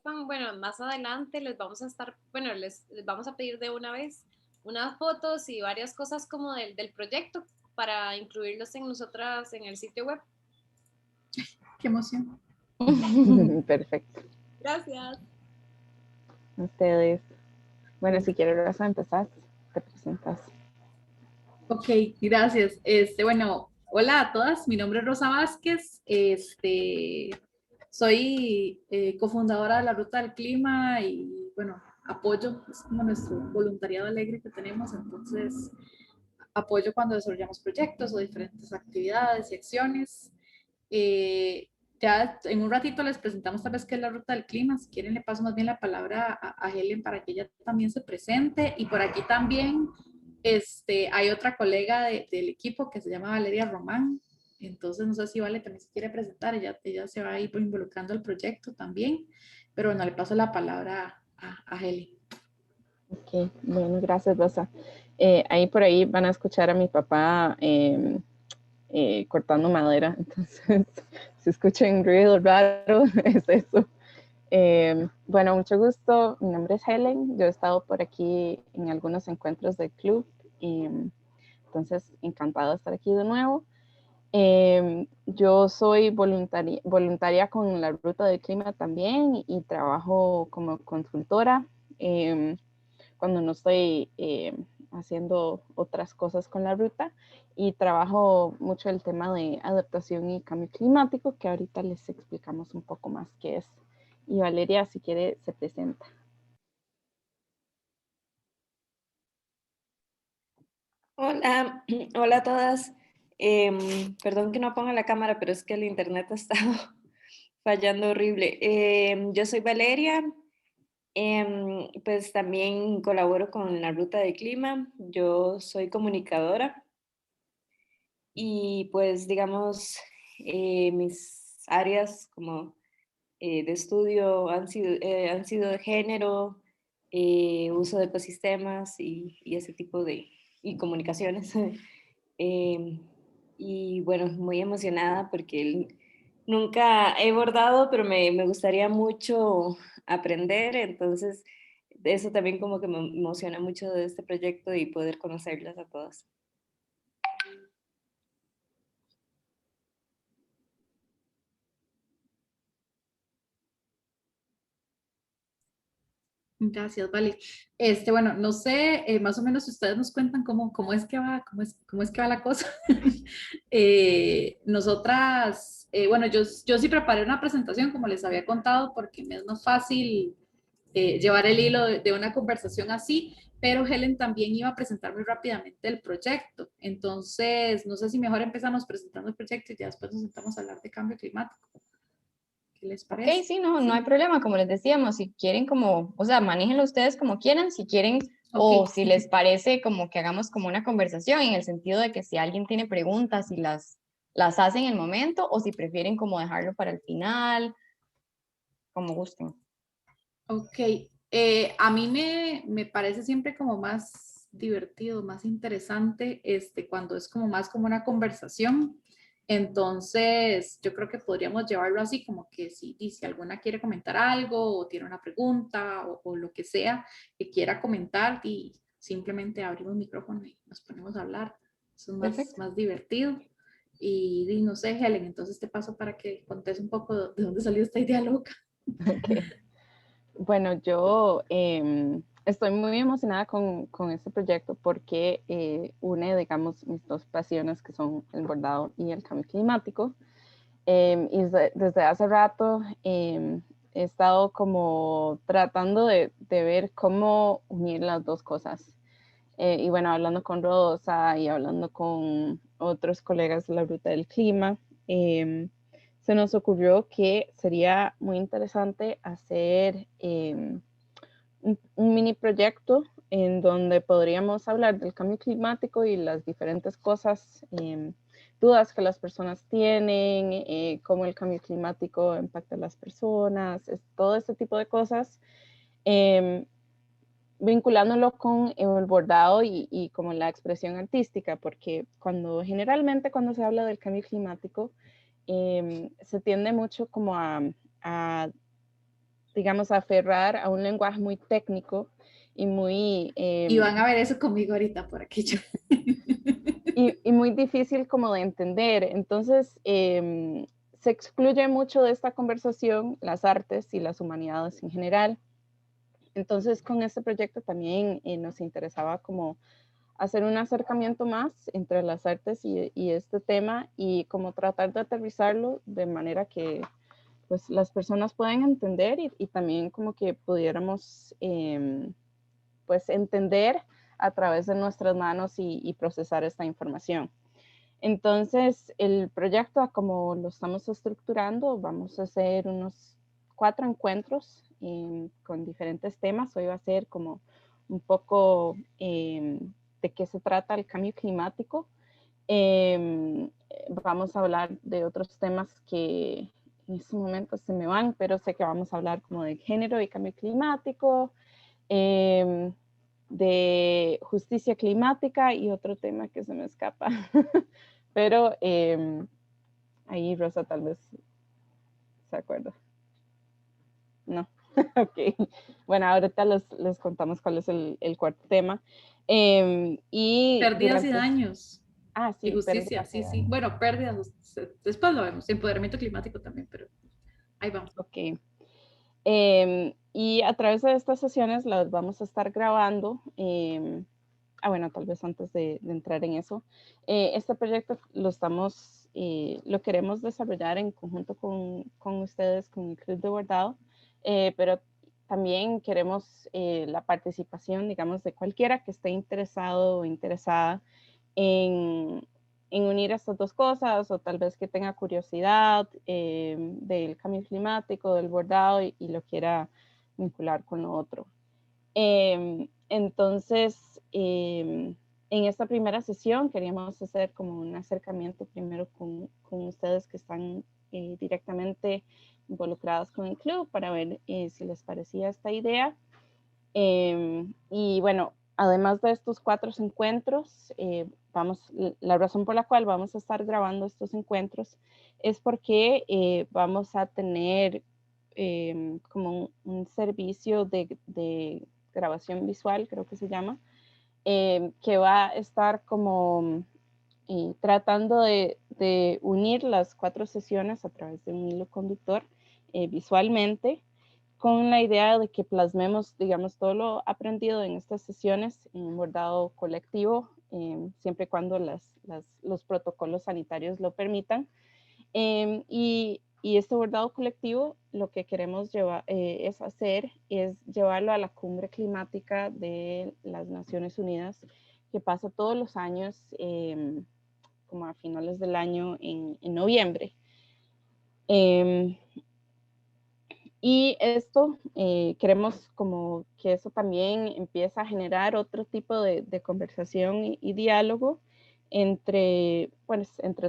bueno, más adelante les vamos a estar, bueno, les vamos a pedir de una vez unas fotos y varias cosas como del proyecto para incluirlos en nosotras en el sitio web. Qué emoción. Perfecto. Gracias. Ustedes. Bueno, si quieres, Rosa, empezar, te presentas. Ok, gracias. Bueno, hola a todas, mi nombre es Rosa Vázquez, soy cofundadora de la Ruta del Clima y bueno, apoyo, es como nuestro voluntariado alegre que tenemos, entonces apoyo cuando desarrollamos proyectos o diferentes actividades y acciones. Eh, ya en un ratito les presentamos tal vez qué es la Ruta del Clima, si quieren le paso más bien la palabra a Helen para que ella también se presente y por aquí también hay otra colega del equipo que se llama Valeria Román. Entonces, no sé si Vale también se quiere presentar. Ella se va a ir involucrando al proyecto también. Pero bueno, le paso la palabra a Heli. Ok, bueno, gracias, Rosa. Ahí por ahí van a escuchar a mi papá cortando madera. Entonces, si escuchan ruido raro, es eso. Bueno, mucho gusto. Mi nombre es Helen. Yo he estado por aquí en algunos encuentros del club. Y, entonces, encantada de estar aquí de nuevo. Yo soy voluntaria con la Ruta del Clima también y trabajo como consultora cuando no estoy haciendo otras cosas con la ruta y trabajo mucho el tema de adaptación y cambio climático, que ahorita les explicamos un poco más qué es. Y Valeria, si quiere, se presenta. Hola, hola a todas. Perdón que no ponga la cámara, pero es que el internet ha estado fallando horrible. Yo soy Valeria, pues también colaboro con la Ruta de Clima. Yo soy comunicadora y pues digamos, mis áreas como de estudio han sido de género, uso de ecosistemas y ese tipo de y comunicaciones. Eh, y bueno, muy emocionada porque nunca he bordado, pero me gustaría mucho aprender, entonces eso también como que me emociona mucho de este proyecto y poder conocerlas a todas. Gracias, Vale. Bueno, no sé, más o menos ustedes nos cuentan cómo es que va, cómo es que va la cosa. Nosotras, bueno, yo sí preparé una presentación, como les había contado, porque me es más fácil llevar el hilo de una conversación así, pero Helen también iba a presentar muy rápidamente el proyecto. Entonces, no sé si mejor empezamos presentando el proyecto y ya después nos sentamos a hablar de cambio climático. ¿Qué les Ok, parece? sí, no hay problema, como les decíamos, si quieren como, o sea, manéjenlo ustedes como quieran, si quieren, Ok. o si les parece como que hagamos como una conversación, en el sentido de que si alguien tiene preguntas, y las hace en el momento, o si prefieren como dejarlo para el final, como gusten. Ok, a mí me parece siempre como más divertido, más interesante, cuando es como más como una conversación. Entonces, yo creo que podríamos llevarlo así, como que si alguna quiere comentar algo o tiene una pregunta o lo que sea que quiera comentar y simplemente abrimos el micrófono y nos ponemos a hablar. Eso es Perfecto. más divertido. Y no sé, Helen, entonces te paso para que contes un poco de dónde salió esta idea loca. Okay. Bueno, yo estoy muy emocionada con este proyecto porque une, digamos, mis dos pasiones que son el bordado y el cambio climático. Y desde hace rato he estado como tratando de ver cómo unir las dos cosas. Y bueno, hablando con Rosa y hablando con otros colegas de la Ruta del Clima, se nos ocurrió que sería muy interesante hacer un mini proyecto en donde podríamos hablar del cambio climático y las diferentes cosas, dudas que las personas tienen, cómo el cambio climático impacta a las personas, todo ese tipo de cosas, vinculándolo con el bordado y como la expresión artística, porque generalmente cuando se habla del cambio climático, se tiende mucho como a digamos, aferrar a un lenguaje muy técnico y muy... Y van a ver eso conmigo ahorita por aquí. y muy difícil como de entender. Entonces, se excluye mucho de esta conversación las artes y las humanidades en general. Entonces, con este proyecto también nos interesaba como hacer un acercamiento más entre las artes y este tema y como tratar de aterrizarlo de manera que pues las personas puedan entender y también como que pudiéramos pues entender a través de nuestras manos y procesar esta información. Entonces, el proyecto, como lo estamos estructurando, vamos a hacer unos 4 encuentros con diferentes temas. Hoy va a ser como un poco de qué se trata el cambio climático. Vamos a hablar de otros temas que en este momento se me van, pero sé que vamos a hablar como de género y cambio climático, de justicia climática y otro tema que se me escapa. Pero ahí Rosa tal vez se acuerda. No. Ok. Bueno, ahorita les contamos cuál es el cuarto tema. Y Pérdidas y durante... daños. Ah, Y sí, justicia, sí, sí. Bueno, pérdidas, después lo vemos. Empoderamiento climático también, pero ahí vamos. Ok. Y a través de estas sesiones las vamos a estar grabando. Bueno, tal vez antes de entrar en eso, este proyecto lo queremos desarrollar en conjunto con ustedes, con el Club de Bordado, pero también queremos la participación, digamos, de cualquiera que esté interesado o interesada en, en unir estas dos cosas, o tal vez que tenga curiosidad del cambio climático, del bordado y lo quiera vincular con lo otro. Entonces, en esta primera sesión queríamos hacer como un acercamiento primero con ustedes que están directamente involucrados con el club para ver si les parecía esta idea. Y bueno, además de estos 4 encuentros, la razón por la cual vamos a estar grabando estos encuentros es porque vamos a tener como un servicio de grabación visual, creo que se llama, que va a estar como tratando de unir las 4 sesiones a través de un hilo conductor visualmente, con la idea de que plasmemos, digamos, todo lo aprendido en estas sesiones en un bordado colectivo, siempre y cuando los protocolos sanitarios lo permitan. Y este bordado colectivo, lo que queremos es llevarlo a la cumbre climática de las Naciones Unidas, que pasa todos los años, como a finales del año en noviembre. Y esto, queremos como que eso también empieza a generar otro tipo de conversación y diálogo entre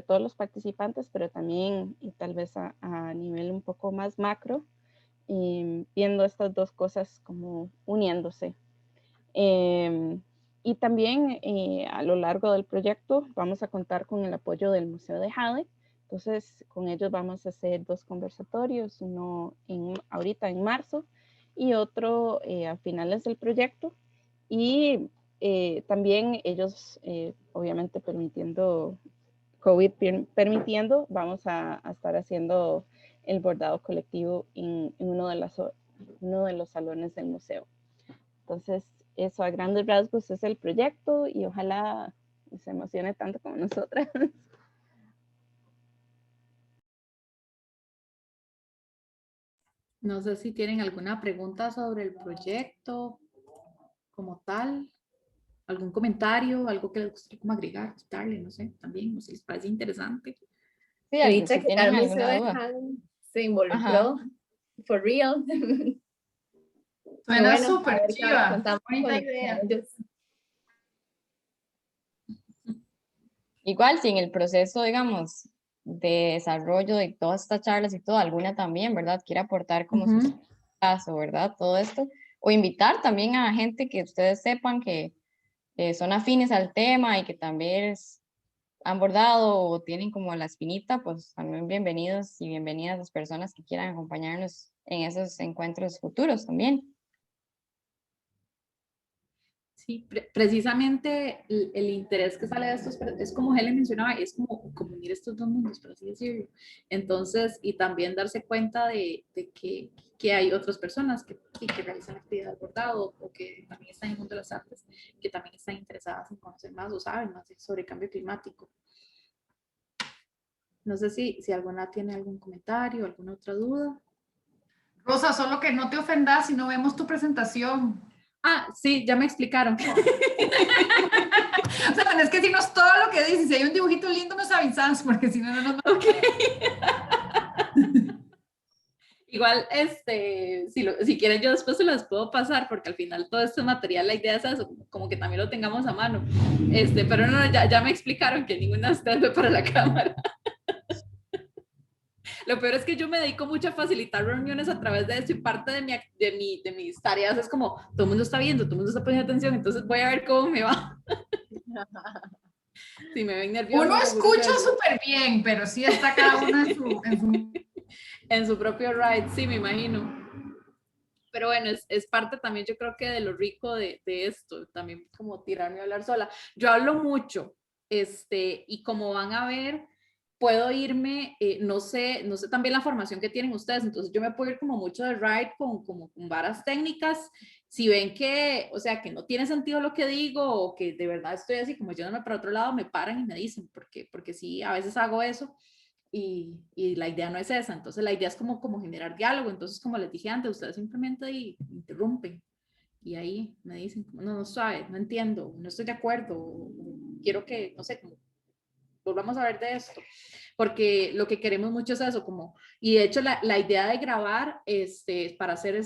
todos los participantes, pero también y tal vez a nivel un poco más macro, viendo estas dos cosas como uniéndose. Y también a lo largo del proyecto vamos a contar con el apoyo del Museo de Jade. Entonces, con ellos vamos a hacer 2 conversatorios, uno ahorita en marzo y otro a finales del proyecto. Y también ellos, obviamente permitiendo, COVID permitiendo, vamos a estar haciendo el bordado colectivo en uno de los salones del museo. Entonces, eso a grandes rasgos es el proyecto y ojalá se emocione tanto como nosotras. No sé si tienen alguna pregunta sobre el proyecto como tal, algún comentario, algo que les gustaría como agregar, quitarle, no sé, también, no sé si les parece interesante. Sí, Qué dicha si que ya el tienen Museo alguna de duda. Jade se Ajá. involucró, for real. Qué Suena bueno, súper a ver, chiva, contamos bonita con idea. ellos. Igual, si en el proceso, digamos, de desarrollo de todas estas charlas y todo, alguna también, ¿verdad? Quiere aportar como su caso, ¿verdad? Todo esto. O invitar también a gente que ustedes sepan que son afines al tema y que también han bordado o tienen como la espinita, pues también bienvenidos y bienvenidas las personas que quieran acompañarnos en esos encuentros futuros también. Sí, precisamente el interés que sale de estos, es como Helen mencionaba, es como unir estos dos mundos, por así decirlo. Entonces, y también darse cuenta de que hay otras personas que realizan actividades de bordado o que también están en el mundo de las artes, que también están interesadas en conocer más o saben más sobre cambio climático. No sé si alguna tiene algún comentario, alguna otra duda. Rosa, solo que no te ofendas si no vemos tu presentación. Ah, sí, ya me explicaron. O sea, tenés que decirnos todo lo que dices. Si hay un dibujito lindo, nos avisas, porque si no, no nos... Okay. Igual, si quieren yo después se las puedo pasar, porque al final todo este material, la idea es eso, como que también lo tengamos a mano. Pero no, ya me explicaron que ninguna de ustedes ve para la cámara. Lo peor es que yo me dedico mucho a facilitar reuniones a través de eso y parte de mis tareas es como, todo el mundo está viendo, todo el mundo está poniendo atención, entonces voy a ver cómo me va. Si me ven nerviosa. Uno escucha súper bien, pero sí está cada uno en su propio ride, sí, me imagino. Pero bueno, es parte también yo creo que de lo rico de esto, también como tirarme a hablar sola. Yo hablo mucho, y como van a ver, puedo irme, no sé también la formación que tienen ustedes, entonces yo me puedo ir como mucho de ride con varas técnicas. Si ven que, o sea, que no tiene sentido lo que digo o que de verdad estoy así como yéndome para otro lado, me paran y me dicen, porque sí, a veces hago eso. Y la idea no es esa, entonces la idea es como generar diálogo, entonces como les dije antes, ustedes simplemente interrumpen y ahí me dicen, no sabe, no entiendo, no estoy de acuerdo, quiero que, no sé, como volvamos a ver de esto, porque lo que queremos mucho es eso, y de hecho la idea de grabar, para hacer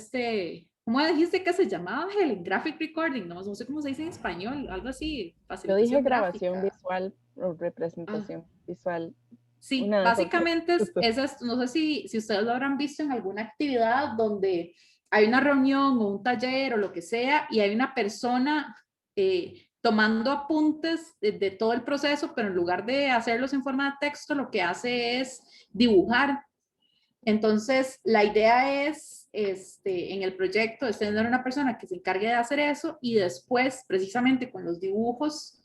¿cómo dijiste que se llamaba? El graphic recording, no sé cómo se dice en español, algo así, Yo dije facilitación grabación gráfica. visual o representación visual. Sí, básicamente es esto. No sé si ustedes lo habrán visto en alguna actividad donde hay una reunión o un taller o lo que sea y hay una persona tomando apuntes de todo el proceso, pero en lugar de hacerlos en forma de texto, lo que hace es dibujar. Entonces, la idea es, en el proyecto, es tener una persona que se encargue de hacer eso y después, precisamente con los dibujos,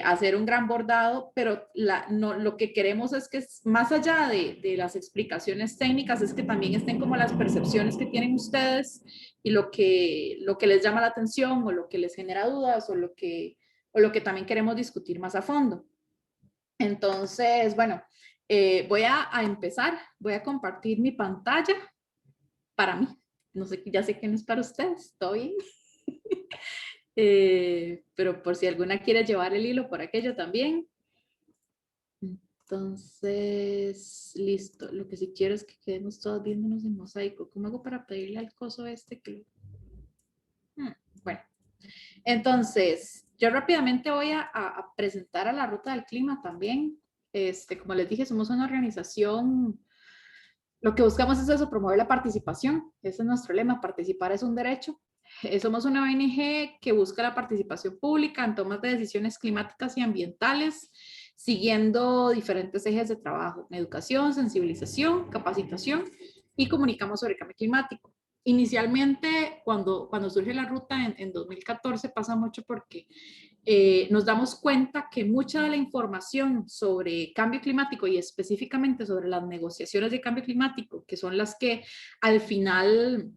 hacer un gran bordado, pero lo que queremos es que más allá de las explicaciones técnicas, es que también estén como las percepciones que tienen ustedes y lo que les llama la atención o lo que les genera dudas o lo que también queremos discutir más a fondo. Entonces, bueno, voy a empezar, voy a compartir mi pantalla para mí. No sé, ya sé que no es para ustedes, ¿todo bien? Pero por si alguna quiere llevar el hilo por aquello también. Entonces, listo. Lo que sí quiero es que quedemos todos viéndonos en mosaico. ¿Cómo hago para pedirle al coso que... Bueno, entonces, yo rápidamente voy a presentar a la Ruta del Clima también. Como les dije, somos una organización, lo que buscamos es eso, promover la participación. Ese es nuestro lema, participar es un derecho. Somos una ONG que busca la participación pública en tomas de decisiones climáticas y ambientales, siguiendo diferentes ejes de trabajo: educación, sensibilización, capacitación, y comunicamos sobre cambio climático. Inicialmente, cuando surge la ruta en 2014, pasa mucho porque nos damos cuenta que mucha de la información sobre cambio climático y específicamente sobre las negociaciones de cambio climático, que son las que al final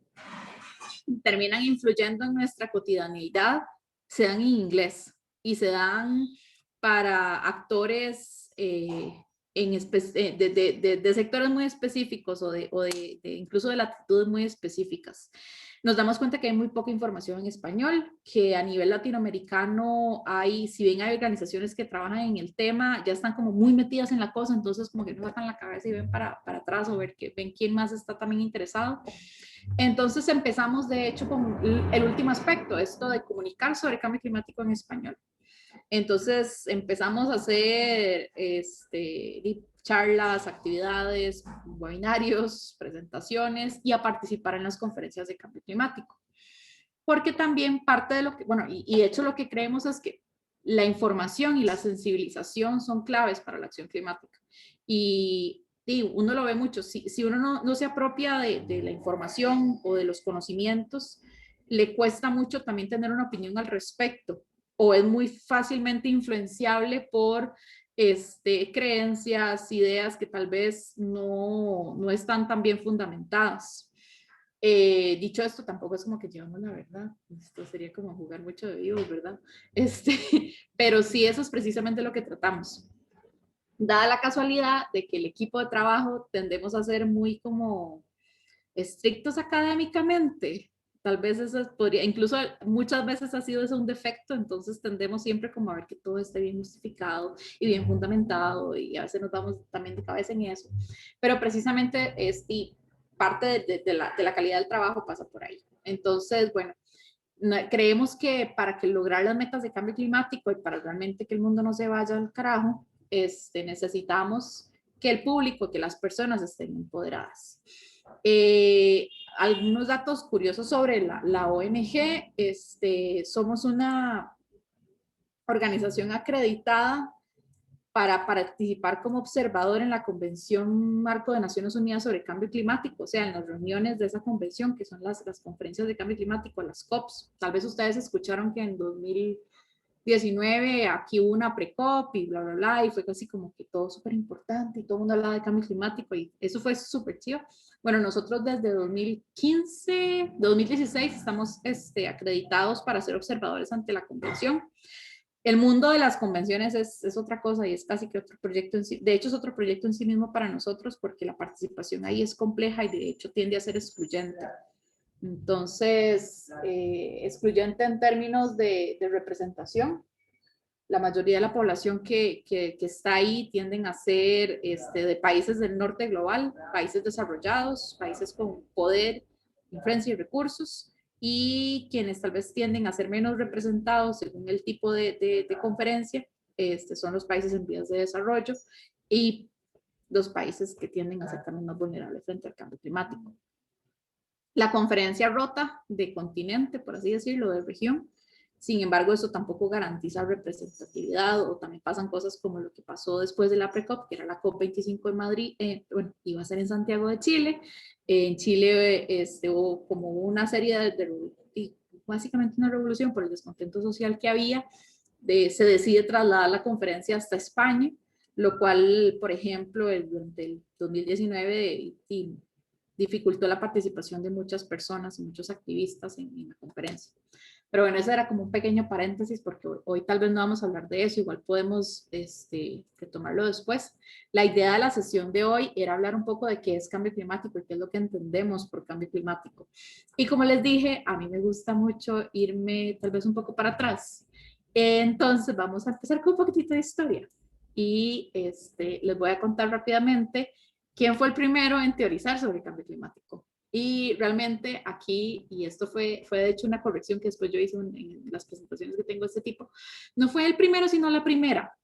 terminan influyendo en nuestra cotidianidad, se dan en inglés y se dan para actores de sectores muy específicos o incluso de latitudes muy específicas. Nos damos cuenta que hay muy poca información en español, que a nivel latinoamericano si bien hay organizaciones que trabajan en el tema, ya están como muy metidas en la cosa, entonces como que no sacan la cabeza y ven para atrás o ven quién más está también interesado. Entonces empezamos de hecho con el último aspecto, esto de comunicar sobre cambio climático en español. Entonces empezamos a hacer charlas, actividades, webinarios, presentaciones y a participar en las conferencias de cambio climático. Porque también parte de lo que, bueno, y de hecho lo que creemos es que la información y la sensibilización son claves para la acción climática. Y y uno lo ve mucho, si uno no se apropia de la información o de los conocimientos, le cuesta mucho también tener una opinión al respecto, o es muy fácilmente influenciable por creencias, ideas que tal vez no están tan bien fundamentadas. Dicho esto, tampoco es como que llevamos la verdad, esto sería como jugar mucho de vivo, ¿verdad? Pero sí, eso es precisamente lo que tratamos. Dada la casualidad de que el equipo de trabajo tendemos a ser muy como estrictos académicamente, tal vez eso podría, incluso muchas veces ha sido eso un defecto, entonces tendemos siempre como a ver que todo esté bien justificado y bien fundamentado, y a veces nos damos también de cabeza en eso, pero precisamente y parte de la calidad del trabajo pasa por ahí. Entonces, bueno, creemos que para que lograr las metas de cambio climático y para realmente que el mundo no se vaya al carajo, necesitamos que el público, que las personas estén empoderadas. Algunos datos curiosos sobre la ONG, somos una organización acreditada para participar como observador en la Convención Marco de Naciones Unidas sobre Cambio Climático, o sea, en las reuniones de esa convención, que son las conferencias de cambio climático, las COPs. Tal vez ustedes escucharon que en 2019 aquí hubo una pre-COP y bla, bla, bla, y fue casi como que todo súper importante y todo el mundo hablaba de cambio climático y eso fue súper chido. Bueno, nosotros desde 2016 estamos acreditados para ser observadores ante la convención. El mundo de las convenciones es otra cosa y es casi que otro proyecto en sí. De hecho, es otro proyecto en sí mismo para nosotros porque la participación ahí es compleja y de hecho tiende a ser excluyente. Entonces, excluyente en términos de representación. La mayoría de la población que está ahí tienden a ser de países del norte global, países desarrollados, países con poder, influencia y recursos, y quienes tal vez tienden a ser menos representados según el tipo de conferencia, son los países en vías de desarrollo y los países que tienden a ser también más vulnerables frente al cambio climático. La conferencia rota de continente, por así decirlo, de región. Sin embargo, eso tampoco garantiza representatividad, o también pasan cosas como lo que pasó después de la pre-COP, que era la COP25 en Madrid, bueno, iba a ser en Santiago de Chile. En Chile hubo como una serie básicamente una revolución por el descontento social que había. Se decide trasladar la conferencia hasta España, lo cual, por ejemplo, durante el 2019 dificultó la participación de muchas personas y muchos activistas en la conferencia. Pero bueno, ese era como un pequeño paréntesis porque hoy tal vez no vamos a hablar de eso, igual podemos retomarlo después. La idea de la sesión de hoy era hablar un poco de qué es cambio climático y qué es lo que entendemos por cambio climático. Y como les dije, a mí me gusta mucho irme tal vez un poco para atrás. Entonces vamos a empezar con un poquitito de historia y les voy a contar rápidamente quién fue el primero en teorizar sobre el cambio climático. Y realmente aquí, y esto fue de hecho una corrección que después yo hice en las presentaciones que tengo de este tipo, no fue el primero, sino la primera.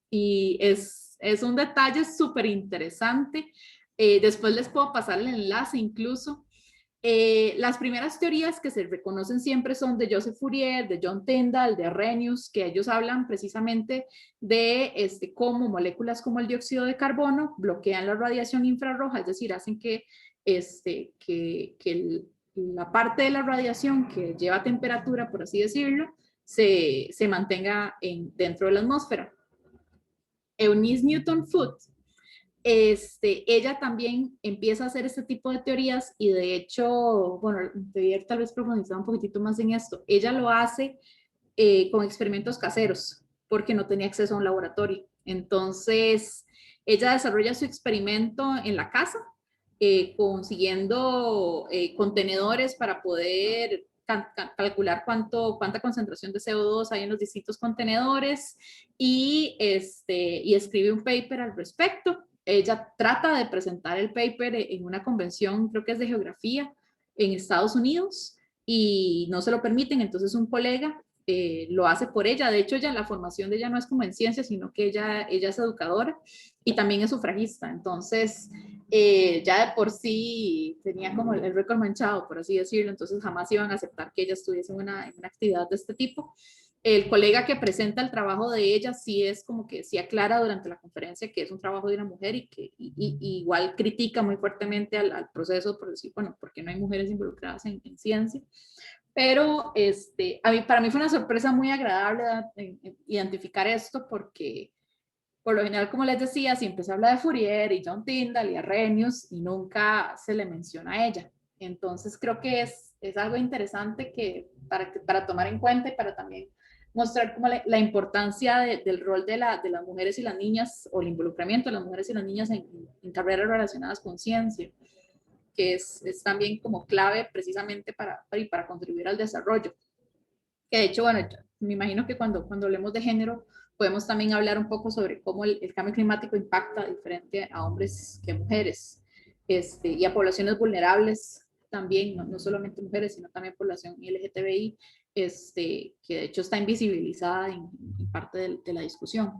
Y es un detalle súper interesante. Después les puedo pasar el enlace incluso. Las primeras teorías que se reconocen siempre son de Joseph Fourier, de John Tyndall, de Arrhenius, que ellos hablan precisamente de cómo moléculas como el dióxido de carbono bloquean la radiación infrarroja, es decir, hacen que la parte de la radiación que lleva temperatura, por así decirlo, se mantenga dentro de la atmósfera. Eunice Newton Foote, ella también empieza a hacer este tipo de teorías y de hecho, bueno, debería tal vez profundizar un poquitito más en esto. Ella lo hace con experimentos caseros porque no tenía acceso a un laboratorio. Entonces, ella desarrolla su experimento en la casa, consiguiendo contenedores para poder calcular cuánta concentración de CO2 hay en los distintos contenedores y escribe un paper al respecto. Ella trata de presentar el paper en una convención, creo que es de geografía, en Estados Unidos, y no se lo permiten, entonces un colega lo hace por ella. De hecho, la formación de ella no es como en ciencia, sino que ella es educadora y también es sufragista. Entonces, ya de por sí tenía como el récord manchado, por así decirlo. Entonces, jamás iban a aceptar que ella estuviese en una actividad de este tipo. El colega que presenta el trabajo de ella sí es como que sí aclara durante la conferencia que es un trabajo de una mujer y que igual critica muy fuertemente al proceso por decir, bueno, porque no hay mujeres involucradas en ciencia. Pero para mí fue una sorpresa muy agradable identificar esto porque por lo general, como les decía, siempre se habla de Fourier y John Tyndall y Arrhenius y nunca se le menciona a ella. Entonces creo que es algo interesante para tomar en cuenta y para también mostrar como la importancia del rol de las mujeres y las niñas o el involucramiento de las mujeres y las niñas en carreras relacionadas con ciencia, que es también como clave precisamente para contribuir al desarrollo. Que de hecho, bueno, me imagino que cuando hablemos de género podemos también hablar un poco sobre cómo el cambio climático impacta diferente a hombres que a mujeres y a poblaciones vulnerables también, no solamente mujeres, sino también población LGTBI, que de hecho está invisibilizada en parte de la discusión.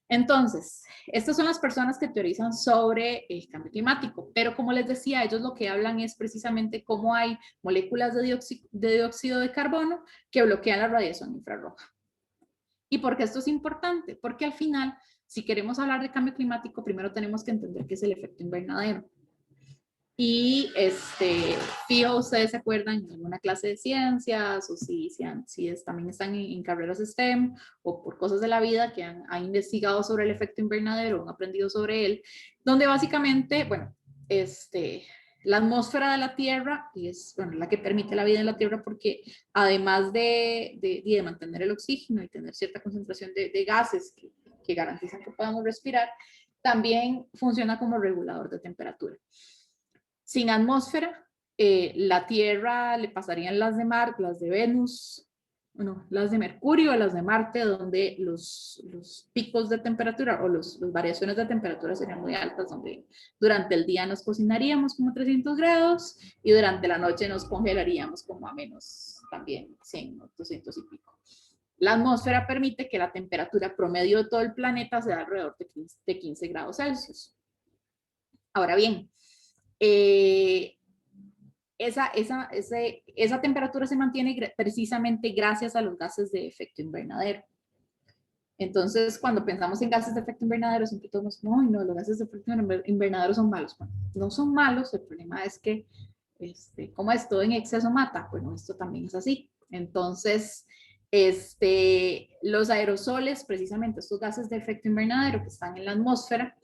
Entonces, estas son las personas que teorizan sobre el cambio climático, pero como les decía, ellos lo que hablan es precisamente cómo hay moléculas de dióxido de carbono que bloquean la radiación infrarroja. ¿Y por qué esto es importante? Porque al final, si queremos hablar de cambio climático, primero tenemos que entender qué es el efecto invernadero. Y fijo, ustedes se acuerdan en alguna clase de ciencias o si también están en carreras STEM o por cosas de la vida que han investigado sobre el efecto invernadero, han aprendido sobre él, donde básicamente, bueno, la atmósfera de la Tierra es la que permite la vida en la Tierra porque además de mantener el oxígeno y tener cierta concentración de gases que garantizan que podamos respirar, también funciona como regulador de temperatura. Sin atmósfera, la Tierra le pasarían las de Marte, las de Venus, bueno, las de Mercurio, las de Marte, donde los picos de temperatura o las variaciones de temperatura serían muy altas, donde durante el día nos cocinaríamos como 300 grados y durante la noche nos congelaríamos como a menos también 100, 200 y pico. La atmósfera permite que la temperatura promedio de todo el planeta sea alrededor de 15 grados Celsius. Ahora bien, esa temperatura se mantiene precisamente gracias a los gases de efecto invernadero. Entonces, cuando pensamos en gases de efecto invernadero, siempre todos no, los gases de efecto invernadero son malos. Bueno, no son malos, el problema es que, como es todo en exceso mata, bueno, esto también es así. Entonces, los aerosoles, precisamente estos gases de efecto invernadero que están en la atmósfera,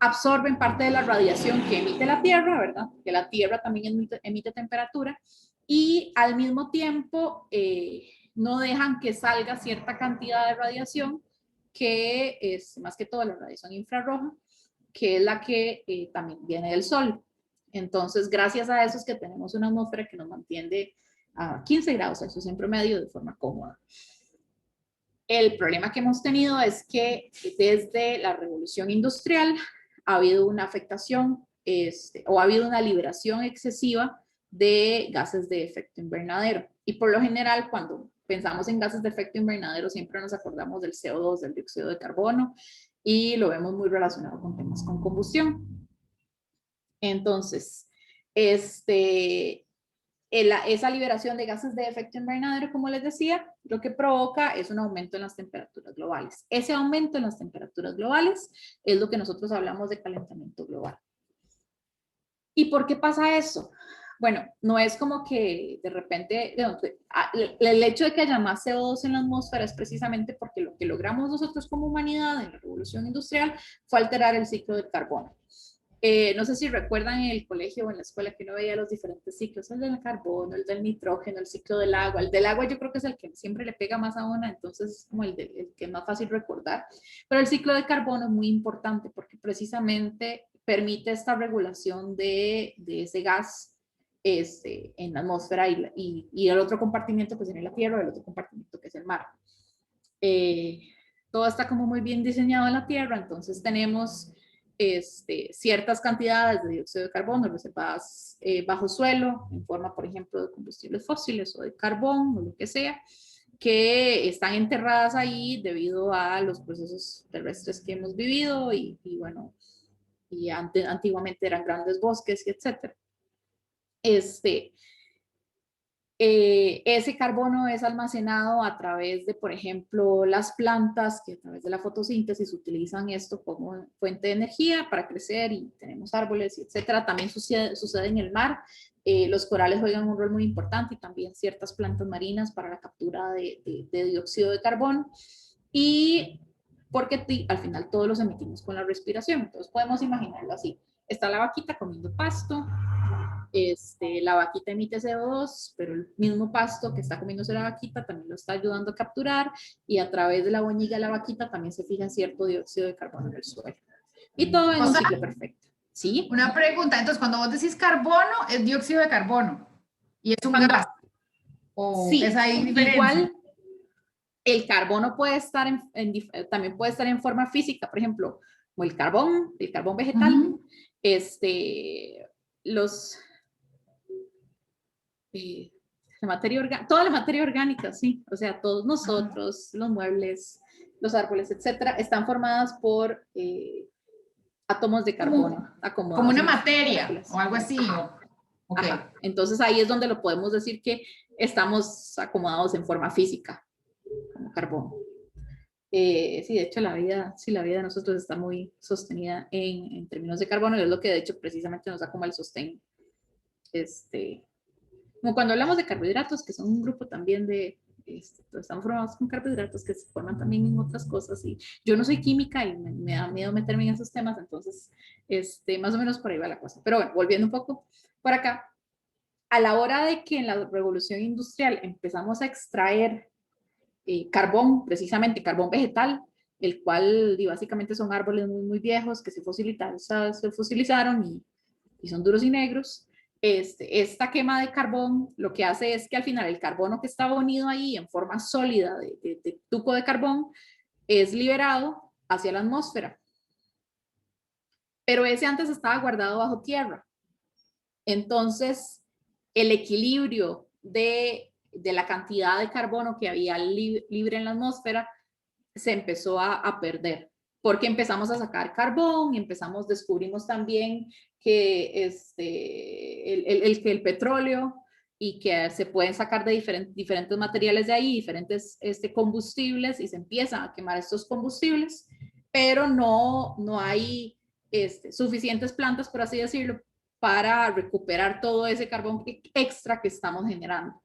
absorben parte de la radiación que emite la Tierra, ¿verdad? Que la Tierra también emite temperatura y al mismo tiempo no dejan que salga cierta cantidad de radiación que es más que todo la radiación infrarroja, que es la que también viene del Sol. Entonces, gracias a eso es que tenemos una atmósfera que nos mantiene a 15 grados Celsius en promedio de forma cómoda. El problema que hemos tenido es que desde la revolución industrial ha habido una afectación o ha habido una liberación excesiva de gases de efecto invernadero. Y por lo general, cuando pensamos en gases de efecto invernadero, siempre nos acordamos del CO2, del dióxido de carbono, y lo vemos muy relacionado con temas con combustión. Entonces, esa liberación de gases de efecto invernadero, como les decía, lo que provoca es un aumento en las temperaturas globales. Ese aumento en las temperaturas globales es lo que nosotros hablamos de calentamiento global. ¿Y por qué pasa eso? Bueno, no es como que de repente, el hecho de que haya más CO2 en la atmósfera es precisamente porque lo que logramos nosotros como humanidad en la revolución industrial fue alterar el ciclo del carbono. No sé si recuerdan en el colegio o en la escuela que uno veía los diferentes ciclos, el del carbono, el del nitrógeno, el ciclo del agua. El del agua yo creo que es el que siempre le pega más a una, entonces es como el que es más fácil recordar. Pero el ciclo de carbono es muy importante porque precisamente permite esta regulación de ese gas en la atmósfera y el otro compartimiento que es en la Tierra, el otro compartimiento que es el mar. Todo está como muy bien diseñado en la Tierra, entonces tenemos ciertas cantidades de dióxido de carbono reservadas bajo suelo, en forma, por ejemplo, de combustibles fósiles o de carbón o lo que sea, que están enterradas ahí debido a los procesos terrestres que hemos vivido y bueno, y antiguamente eran grandes bosques y etcétera. ese carbono es almacenado a través de, por ejemplo, las plantas que a través de la fotosíntesis utilizan esto como fuente de energía para crecer y tenemos árboles, etcétera. También sucede en el mar. Los corales juegan un rol muy importante y también ciertas plantas marinas para la captura de dióxido de carbono. Y porque al final todos los emitimos con la respiración. Entonces podemos imaginarlo así. Está la vaquita comiendo pasto. La vaquita emite CO2, pero el mismo pasto que está comiéndose la vaquita también lo está ayudando a capturar y a través de la boñiga de la vaquita también se fija cierto dióxido de carbono en el suelo. Y todo en un ciclo perfecto. ¿Sí? Una pregunta, entonces cuando vos decís carbono, es dióxido de carbono y es un gas. ¿O sí, es ahí diferencia? Igual el carbono puede estar también puede estar en forma física, por ejemplo, como el carbón vegetal, toda la materia orgánica, sí, o sea, todos nosotros, los muebles, los árboles, etcétera, están formadas por átomos de carbono acomodados. Como una materia o algo así. Okay. Entonces ahí es donde lo podemos decir que estamos acomodados en forma física, como carbono. Sí, de hecho la vida de nosotros está muy sostenida en términos de carbono y es lo que de hecho precisamente nos da como el sostén. Como cuando hablamos de carbohidratos, que son un grupo también estamos formados con carbohidratos que se forman también en otras cosas y yo no soy química y me da miedo meterme en esos temas, entonces más o menos por ahí va la cosa. Pero bueno, volviendo un poco por acá, a la hora de que en la revolución industrial empezamos a extraer carbón, precisamente carbón vegetal, el cual básicamente son árboles muy, muy viejos que se fosilizaron y son duros y negros. Esta quema de carbón lo que hace es que al final el carbono que estaba unido ahí en forma sólida de tuco de carbón es liberado hacia la atmósfera. Pero ese antes estaba guardado bajo tierra. Entonces, el equilibrio de la cantidad de carbono que había libre en la atmósfera se empezó a perder, porque empezamos a sacar carbón y descubrimos también que el petróleo y que se pueden sacar de diferentes materiales de ahí, diferentes combustibles y se empiezan a quemar estos combustibles, pero no hay suficientes plantas, por así decirlo, para recuperar todo ese carbón extra que estamos generando.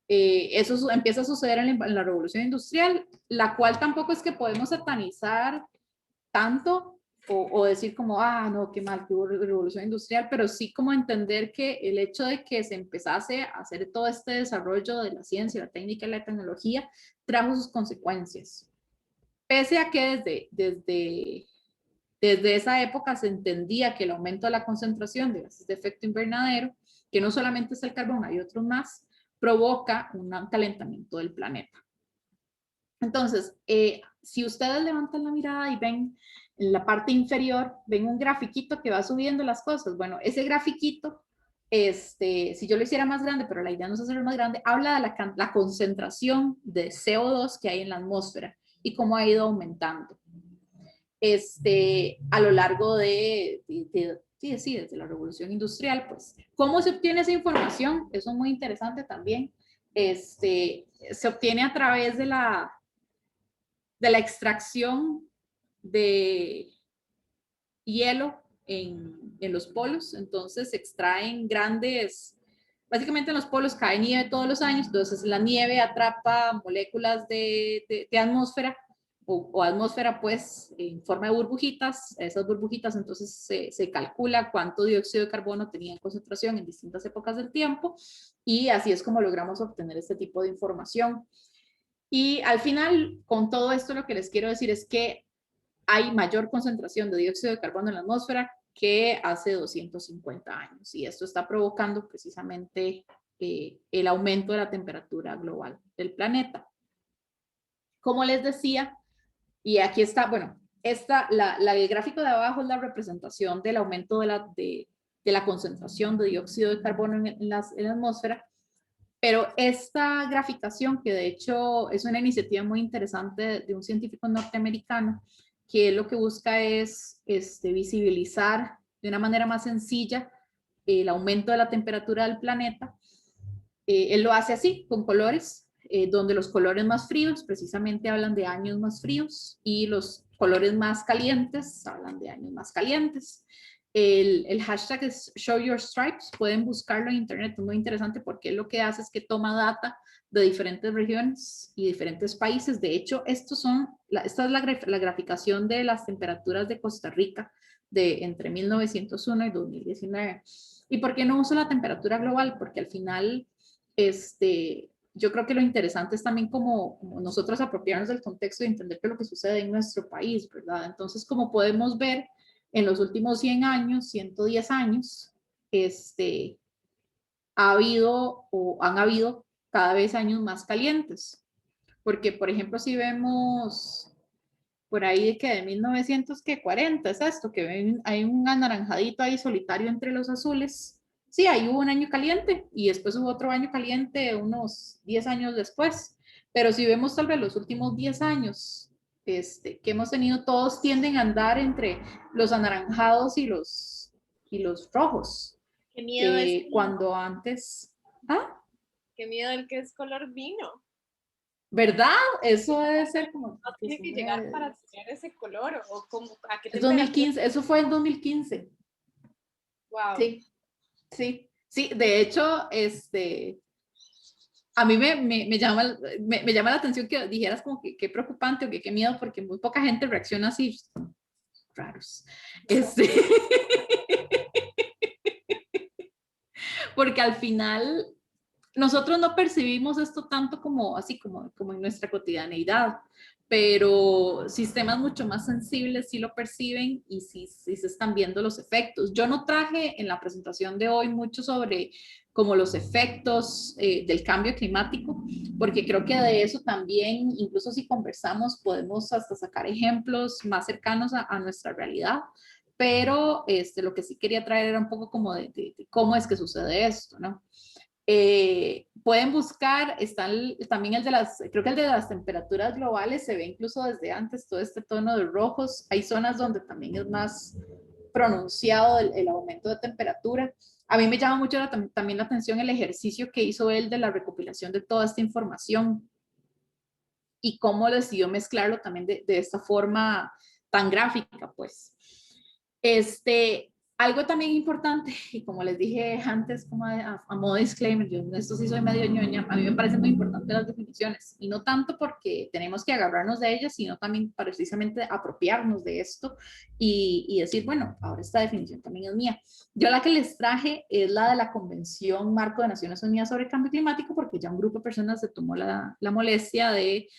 Eso empieza a suceder en la revolución industrial, la cual tampoco es que podemos satanizar tanto o decir como, no, qué mal que hubo revolución industrial, pero sí como entender que el hecho de que se empezase a hacer todo este desarrollo de la ciencia, la técnica y la tecnología trajo sus consecuencias. Pese a que desde esa época se entendía que el aumento de la concentración de gases de efecto invernadero, que no solamente es el carbón, hay otros más, provoca un calentamiento del planeta. Entonces, si ustedes levantan la mirada y ven en la parte inferior, ven un grafiquito que va subiendo las cosas. Bueno, ese grafiquito, si yo lo hiciera más grande, pero la idea no es hacerlo más grande, habla de la concentración de CO2 que hay en la atmósfera y cómo ha ido aumentando a lo largo desde la revolución industrial. Pues, ¿cómo se obtiene esa información? Eso es muy interesante también. Se obtiene a través de la extracción de hielo en los polos. Entonces se extraen básicamente en los polos cae nieve todos los años, entonces la nieve atrapa moléculas de atmósfera o atmósfera pues en forma de burbujitas. Esas burbujitas entonces se calcula cuánto dióxido de carbono tenía en concentración en distintas épocas del tiempo y así es como logramos obtener este tipo de información. Y al final, con todo esto, lo que les quiero decir es que hay mayor concentración de dióxido de carbono en la atmósfera que hace 250 años. Y esto está provocando precisamente el aumento de la temperatura global del planeta. Como les decía, y aquí está, bueno, el gráfico de abajo es la representación del aumento de la concentración de dióxido de carbono en la atmósfera. Pero esta graficación, que de hecho es una iniciativa muy interesante de un científico norteamericano, que lo que busca es visibilizar de una manera más sencilla el aumento de la temperatura del planeta, él lo hace así, con colores, donde los colores más fríos precisamente hablan de años más fríos y los colores más calientes hablan de años más calientes. El hashtag es Show Your Stripes, pueden buscarlo en internet, es muy interesante porque lo que hace es que toma data de diferentes regiones y diferentes países. De hecho, esta es la graficación de las temperaturas de Costa Rica de entre 1901 y 2019. ¿Y por qué no uso la temperatura global? Porque al final, yo creo que lo interesante es también como nosotros apropiarnos del contexto y entender qué es lo que sucede en nuestro país, ¿verdad? Entonces, como podemos ver, en los últimos 100 años, 110 años, han habido cada vez años más calientes. Porque, por ejemplo, si vemos por ahí que de 1940 es esto, que hay un anaranjadito ahí solitario entre los azules. Sí, ahí hubo un año caliente y después hubo otro año caliente unos 10 años después. Pero si vemos tal vez los últimos 10 años que hemos tenido, todos tienden a andar entre los anaranjados y los rojos. Qué miedo es cuando antes... ¿Ah? Qué miedo el que es color vino. ¿Verdad? Eso debe ser como... No tiene que llegar para tener ese color. ¿O como, a qué 2015, eso fue en 2015. Wow. Sí. De hecho, a mí me llama la atención que dijeras como que qué preocupante o que qué miedo, porque muy poca gente reacciona así. Raros. Porque al final nosotros no percibimos esto tanto como en nuestra cotidianeidad, pero sistemas mucho más sensibles sí lo perciben y sí se están viendo los efectos. Yo no traje en la presentación de hoy mucho sobre como los efectos del cambio climático, porque creo que de eso también, incluso si conversamos, podemos hasta sacar ejemplos más cercanos a nuestra realidad. Pero lo que sí quería traer era un poco como de cómo es que sucede esto, ¿no? Pueden buscar, también creo que el de las temperaturas globales se ve incluso desde antes, todo este tono de rojos. Hay zonas donde también es más pronunciado el aumento de temperatura. A mí me llama mucho también la atención el ejercicio que hizo él de la recopilación de toda esta información y cómo decidió mezclarlo también de esta forma tan gráfica, pues. Algo también importante, y como les dije antes, como a modo disclaimer, yo en esto sí soy medio ñoña, a mí me parecen muy importantes las definiciones, y no tanto porque tenemos que agarrarnos de ellas, sino también para precisamente apropiarnos de esto y decir, bueno, ahora esta definición también es mía. Yo la que les traje es la de la Convención Marco de Naciones Unidas sobre el Cambio Climático, porque ya un grupo de personas se tomó la molestia de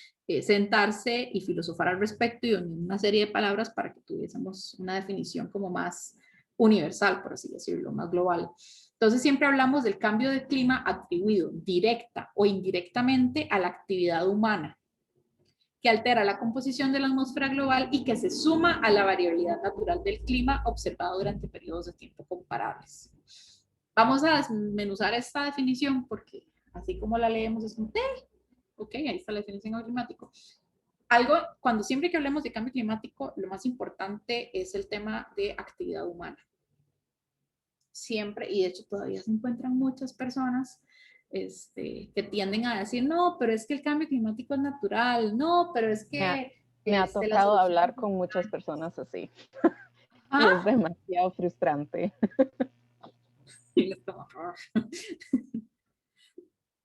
sentarse y filosofar al respecto y unir una serie de palabras para que tuviésemos una definición como más universal, por así decirlo, más global. Entonces siempre hablamos del cambio de clima atribuido directa o indirectamente a la actividad humana, que altera la composición de la atmósfera global y que se suma a la variabilidad natural del clima observado durante periodos de tiempo comparables. Vamos a desmenuzar esta definición porque así como la leemos es como, ok, ahí está la definición de climático. Siempre que hablemos de cambio climático, lo más importante es el tema de actividad humana. Siempre, y de hecho todavía se encuentran muchas personas que tienden a decir, no, pero es que el cambio climático es natural, no, pero es que... Me ha tocado hablar con muchas personas así. Y es demasiado frustrante.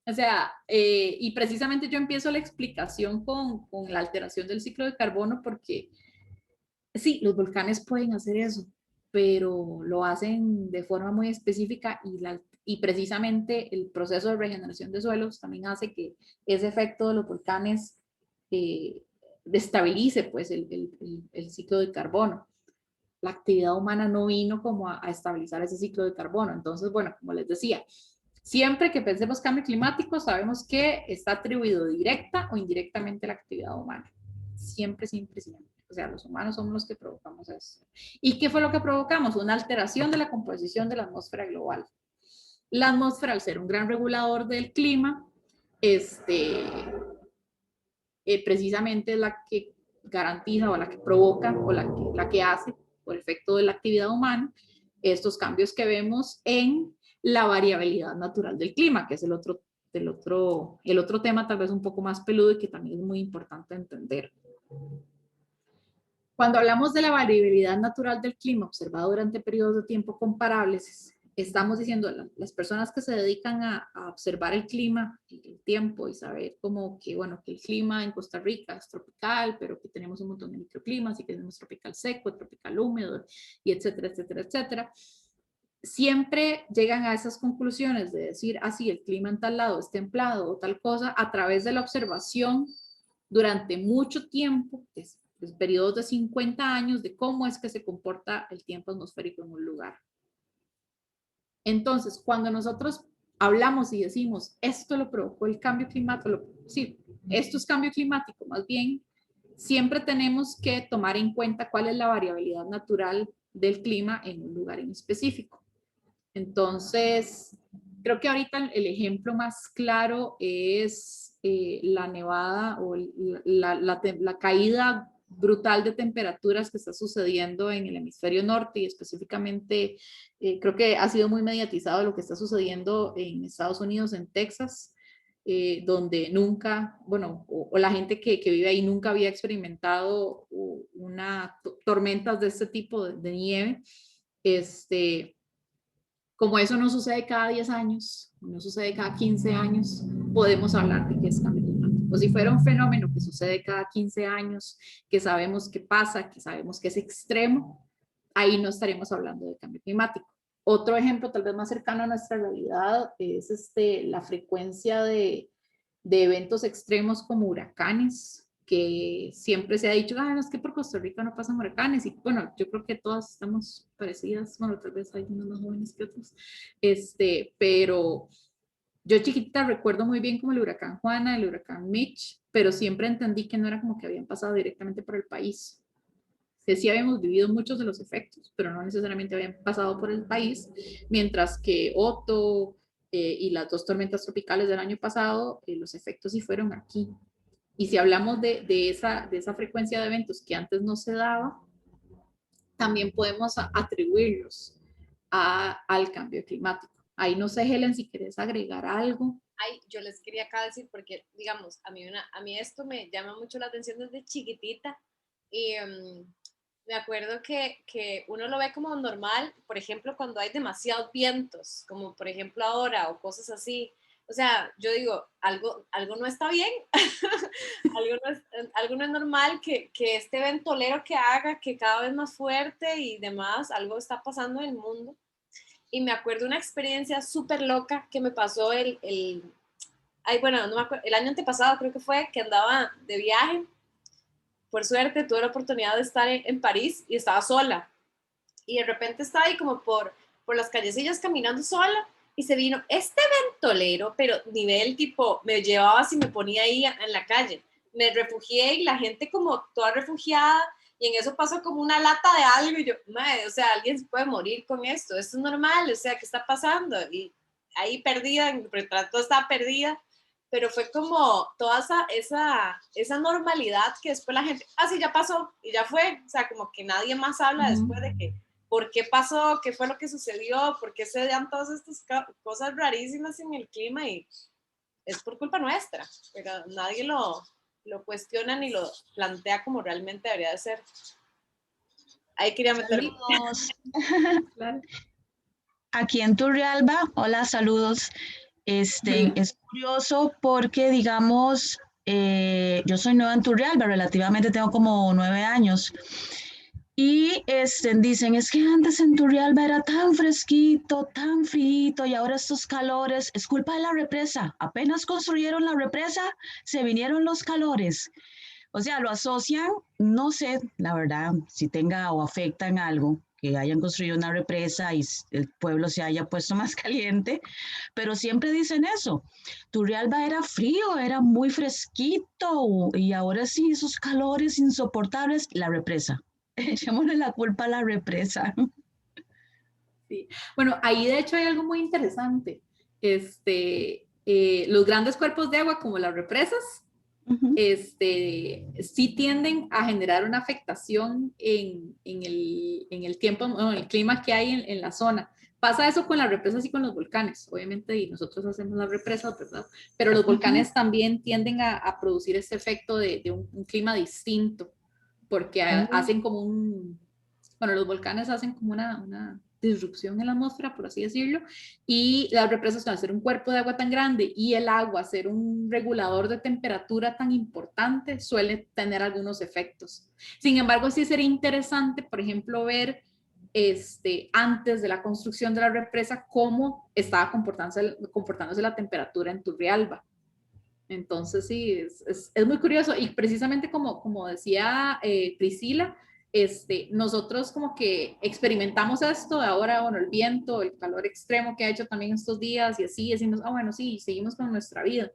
O sea, y precisamente yo empiezo la explicación con la alteración del ciclo de carbono porque sí, los volcanes pueden hacer eso, pero lo hacen de forma muy específica y precisamente el proceso de regeneración de suelos también hace que ese efecto de los volcanes destabilice pues el ciclo de carbono. La actividad humana no vino como a estabilizar ese ciclo de carbono. Entonces, bueno, como les decía, siempre que pensemos cambio climático, sabemos que está atribuido directa o indirectamente a la actividad humana. Siempre, siempre, siempre. O sea, los humanos somos los que provocamos eso. ¿Y qué fue lo que provocamos? Una alteración de la composición de la atmósfera global. La atmósfera, al ser un gran regulador del clima, precisamente es la que garantiza o la que provoca o la que hace, por efecto de la actividad humana, estos cambios que vemos en la variabilidad natural del clima, que es el otro el otro tema tal vez un poco más peludo y que también es muy importante entender. Cuando hablamos de la variabilidad natural del clima observada durante periodos de tiempo comparables, estamos diciendo las personas que se dedican a observar el clima y el tiempo y saber como que, bueno, que el clima en Costa Rica es tropical, pero que tenemos un montón de microclimas y que tenemos tropical seco, tropical húmedo, y etcétera, etcétera, etcétera. Siempre llegan a esas conclusiones de decir, sí, el clima en tal lado es templado o tal cosa, a través de la observación durante mucho tiempo, periodos de 50 años, de cómo es que se comporta el tiempo atmosférico en un lugar. Entonces, cuando nosotros hablamos y decimos, esto lo provocó el cambio climático, sí, esto es cambio climático, más bien, siempre tenemos que tomar en cuenta cuál es la variabilidad natural del clima en un lugar en específico. Entonces, creo que ahorita el ejemplo más claro es la nevada o la caída brutal de temperaturas que está sucediendo en el hemisferio norte, y específicamente creo que ha sido muy mediatizado lo que está sucediendo en Estados Unidos, en Texas, donde nunca, bueno, o la gente que vive ahí nunca había experimentado tormentas de este tipo de nieve. Como eso no sucede cada 10 años, no sucede cada 15 años, podemos hablar de que es cambio climático. O si fuera un fenómeno que sucede cada 15 años, que sabemos que pasa, que sabemos que es extremo, ahí no estaríamos hablando de cambio climático. Otro ejemplo tal vez más cercano a nuestra realidad es la frecuencia de eventos extremos como huracanes, que siempre se ha dicho, no, es que por Costa Rica no pasan huracanes, y bueno, yo creo que todas estamos parecidas, bueno, tal vez hay unos más jóvenes que otros, pero yo chiquita recuerdo muy bien como el huracán Juana, el huracán Mitch, pero siempre entendí que no era como que habían pasado directamente por el país. Sí habíamos vivido muchos de los efectos, pero no necesariamente habían pasado por el país, mientras que Otto y las dos tormentas tropicales del año pasado, los efectos sí fueron aquí. Y si hablamos de esa frecuencia de eventos que antes no se daba, también podemos atribuirlos al cambio climático. Ahí no sé, Helen, si quieres agregar algo. Ay, yo les quería acá decir, porque, digamos, a mí esto me llama mucho la atención desde chiquitita, y me acuerdo que uno lo ve como normal, por ejemplo, cuando hay demasiados vientos, como por ejemplo ahora, o cosas así. O sea, yo digo, algo no está bien, algo no es normal, que este ventolero que haga, que cada vez más fuerte y demás, algo está pasando en el mundo. Y me acuerdo una experiencia súper loca que me pasó bueno, no me acuerdo, el año antepasado creo que fue, que andaba de viaje. Por suerte tuve la oportunidad de estar en París y estaba sola. Y de repente estaba ahí como por las callecillas caminando sola, y se vino este ventolero, pero nivel tipo, me llevaba si me ponía ahí en la calle. Me refugié y la gente como toda refugiada, y en eso pasó como una lata de algo, y yo, madre, o sea, alguien se puede morir con esto es normal, o sea, ¿qué está pasando? Y ahí perdida, en el retrato estaba perdida, pero fue como toda esa normalidad que después la gente, sí, ya pasó, y ya fue, o sea, como que nadie más habla después de que, ¿por qué pasó? ¿Qué fue lo que sucedió? ¿Por qué se dan todas estas cosas rarísimas en el clima? Y es por culpa nuestra, pero nadie lo cuestiona ni lo plantea como realmente debería de ser. Ahí quería meterme. Claro. Aquí en Turrialba, hola, saludos. Es curioso porque, digamos, yo soy nueva en Turrialba, relativamente tengo como 9 años. Y dicen, es que antes en Turrialba era tan fresquito, tan frío, y ahora estos calores, es culpa de la represa. Apenas construyeron la represa, se vinieron los calores. O sea, lo asocian, no sé, la verdad, si tenga o afecta en algo, que hayan construido una represa y el pueblo se haya puesto más caliente, pero siempre dicen eso. Turrialba era frío, era muy fresquito, y ahora sí, esos calores insoportables, la represa. Echémosle la culpa a la represa. Sí. Bueno, ahí de hecho hay algo muy interesante. Los grandes cuerpos de agua, como las represas, sí tienden a generar una afectación en el tiempo, en el clima que hay en la zona. Pasa eso con las represas y con los volcanes, obviamente, y nosotros hacemos las represas, ¿verdad? Pero los volcanes también tienden a producir este efecto de un clima distinto, porque hacen como bueno, los volcanes hacen como una disrupción en la atmósfera, por así decirlo, y las represas, al ser un cuerpo de agua tan grande y el agua ser un regulador de temperatura tan importante, suele tener algunos efectos. Sin embargo, sí sería interesante, por ejemplo, ver antes de la construcción de la represa cómo estaba comportándose la temperatura en Turrialba. Entonces sí, es muy curioso y precisamente como decía Priscila, nosotros como que experimentamos esto de ahora, bueno, el viento, el calor extremo que ha hecho también estos días y así decimos, bueno, sí, seguimos con nuestra vida.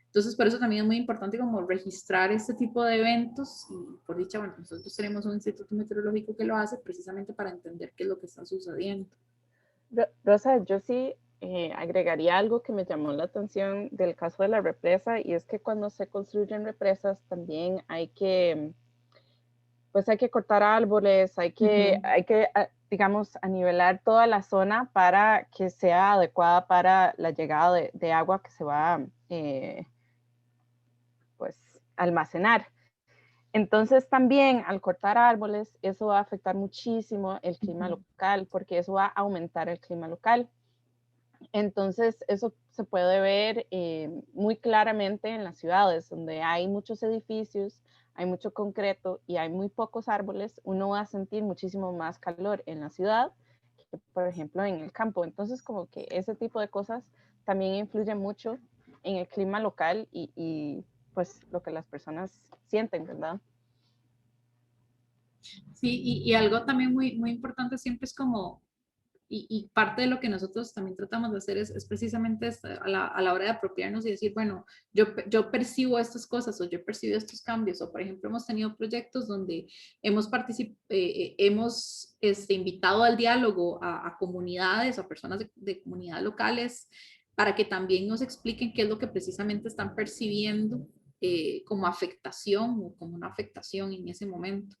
Entonces por eso también es muy importante como registrar este tipo de eventos y por dicha, bueno, nosotros tenemos un instituto meteorológico que lo hace precisamente para entender qué es lo que está sucediendo. Rosa, yo sí agregaría algo que me llamó la atención del caso de la represa, y es que cuando se construyen represas también hay que cortar árboles, hay que digamos, anivelar toda la zona para que sea adecuada para la llegada de agua que se va almacenar. Entonces también al cortar árboles, eso va a afectar muchísimo el clima local, porque eso va a aumentar el clima local. Entonces eso se puede ver muy claramente en las ciudades, donde hay muchos edificios, hay mucho concreto y hay muy pocos árboles. Uno va a sentir muchísimo más calor en la ciudad que, por ejemplo, en el campo. Entonces, como que ese tipo de cosas también influyen mucho en el clima local y pues lo que las personas sienten, ¿verdad? Sí, y algo también muy, muy importante siempre es como, y parte de lo que nosotros también tratamos de hacer es precisamente a la hora de apropiarnos y decir, bueno, yo percibo estas cosas o yo he percibido estos cambios, o por ejemplo hemos tenido proyectos donde hemos invitado al diálogo a comunidades o a personas de comunidades locales para que también nos expliquen qué es lo que precisamente están percibiendo como afectación o como una afectación en ese momento.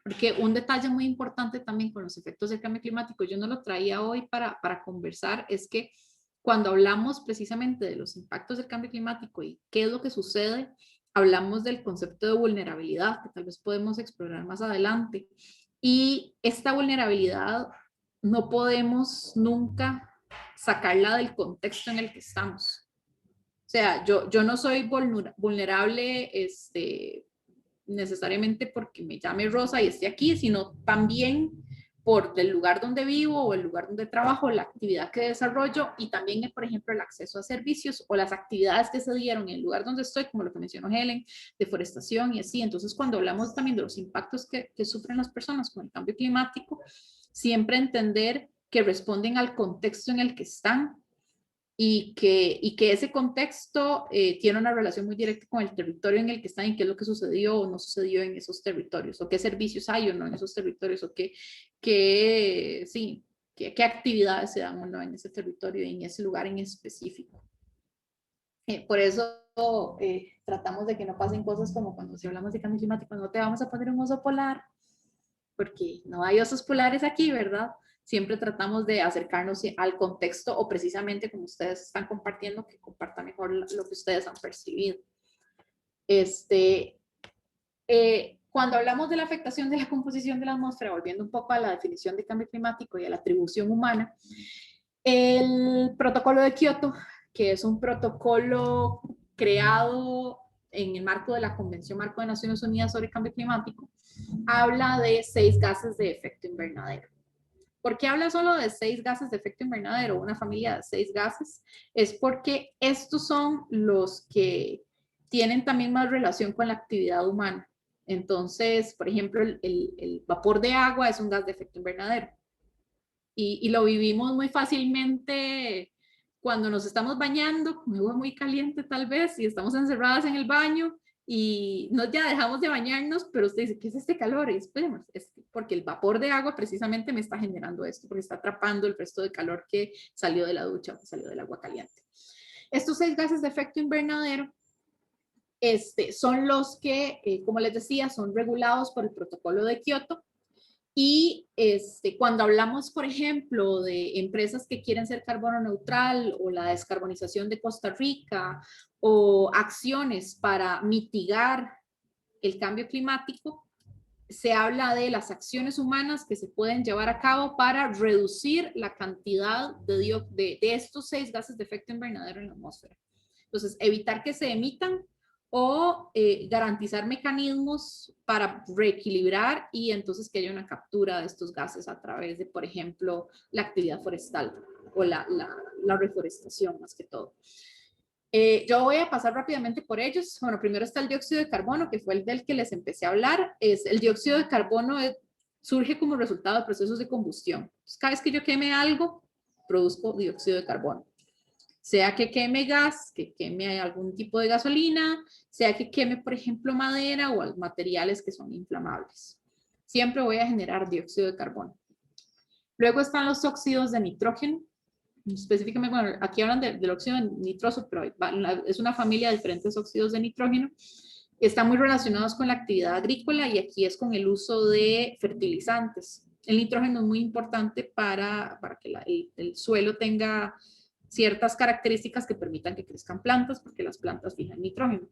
Porque un detalle muy importante también con los efectos del cambio climático, yo no lo traía hoy para conversar, es que cuando hablamos precisamente de los impactos del cambio climático y qué es lo que sucede, hablamos del concepto de vulnerabilidad, que tal vez podemos explorar más adelante. Y esta vulnerabilidad no podemos nunca sacarla del contexto en el que estamos. O sea, yo no soy vulnerable, necesariamente porque me llame Rosa y esté aquí, sino también por el lugar donde vivo o el lugar donde trabajo, la actividad que desarrollo y también, por ejemplo, el acceso a servicios o las actividades que se dieron en el lugar donde estoy, como lo que mencionó Helen, deforestación y así. Entonces, cuando hablamos también de los impactos que sufren las personas con el cambio climático, siempre entender que responden al contexto en el que están y que ese contexto tiene una relación muy directa con el territorio en el que están y qué es lo que sucedió o no sucedió en esos territorios, o qué servicios hay o no en esos territorios, o qué actividades se dan o no en ese territorio y en ese lugar en específico. Por eso tratamos de que no pasen cosas como cuando si hablamos de cambio climático, no te vamos a poner un oso polar, porque no hay osos polares aquí, ¿verdad? Siempre tratamos de acercarnos al contexto o precisamente como ustedes están compartiendo, que compartan mejor lo que ustedes han percibido. Cuando hablamos de la afectación de la composición de la atmósfera, volviendo un poco a la definición de cambio climático y a la atribución humana, el protocolo de Kioto, que es un protocolo creado en el marco de la Convención Marco de Naciones Unidas sobre Cambio Climático, habla de 6 gases de efecto invernadero. ¿Por qué habla solo de 6 gases de efecto invernadero, una familia de 6 gases? Es porque estos son los que tienen también más relación con la actividad humana. Entonces, por ejemplo, el vapor de agua es un gas de efecto invernadero. Y lo vivimos muy fácilmente cuando nos estamos bañando, con agua muy caliente tal vez, y estamos encerradas en el baño, y no ya dejamos de bañarnos, pero usted dice, ¿qué es este calor? Y es porque el vapor de agua precisamente me está generando esto, porque está atrapando el resto de calor que salió de la ducha o que salió del agua caliente. Estos 6 gases de efecto invernadero son los que, como les decía, son regulados por el protocolo de Kioto Y cuando hablamos, por ejemplo, de empresas que quieren ser carbono neutral o la descarbonización de Costa Rica o acciones para mitigar el cambio climático, se habla de las acciones humanas que se pueden llevar a cabo para reducir la cantidad de estos 6 gases de efecto invernadero en la atmósfera. Entonces, evitar que se emitan o garantizar mecanismos para reequilibrar y entonces que haya una captura de estos gases a través de, por ejemplo, la actividad forestal o la reforestación más que todo. Yo voy a pasar rápidamente por ellos. Bueno, primero está el dióxido de carbono, que fue el del que les empecé a hablar. El dióxido de carbono surge como resultado de procesos de combustión. Entonces, cada vez que yo queme algo, produzco dióxido de carbono. Sea que queme gas, que queme algún tipo de gasolina, sea que queme, por ejemplo, madera o materiales que son inflamables. Siempre voy a generar dióxido de carbono. Luego están los óxidos de nitrógeno. Específicamente, bueno, aquí hablan del óxido nitroso, pero es una familia de diferentes óxidos de nitrógeno. Están muy relacionados con la actividad agrícola y aquí es con el uso de fertilizantes. El nitrógeno es muy importante para que el suelo tenga ciertas características que permitan que crezcan plantas, porque las plantas fijan nitrógeno.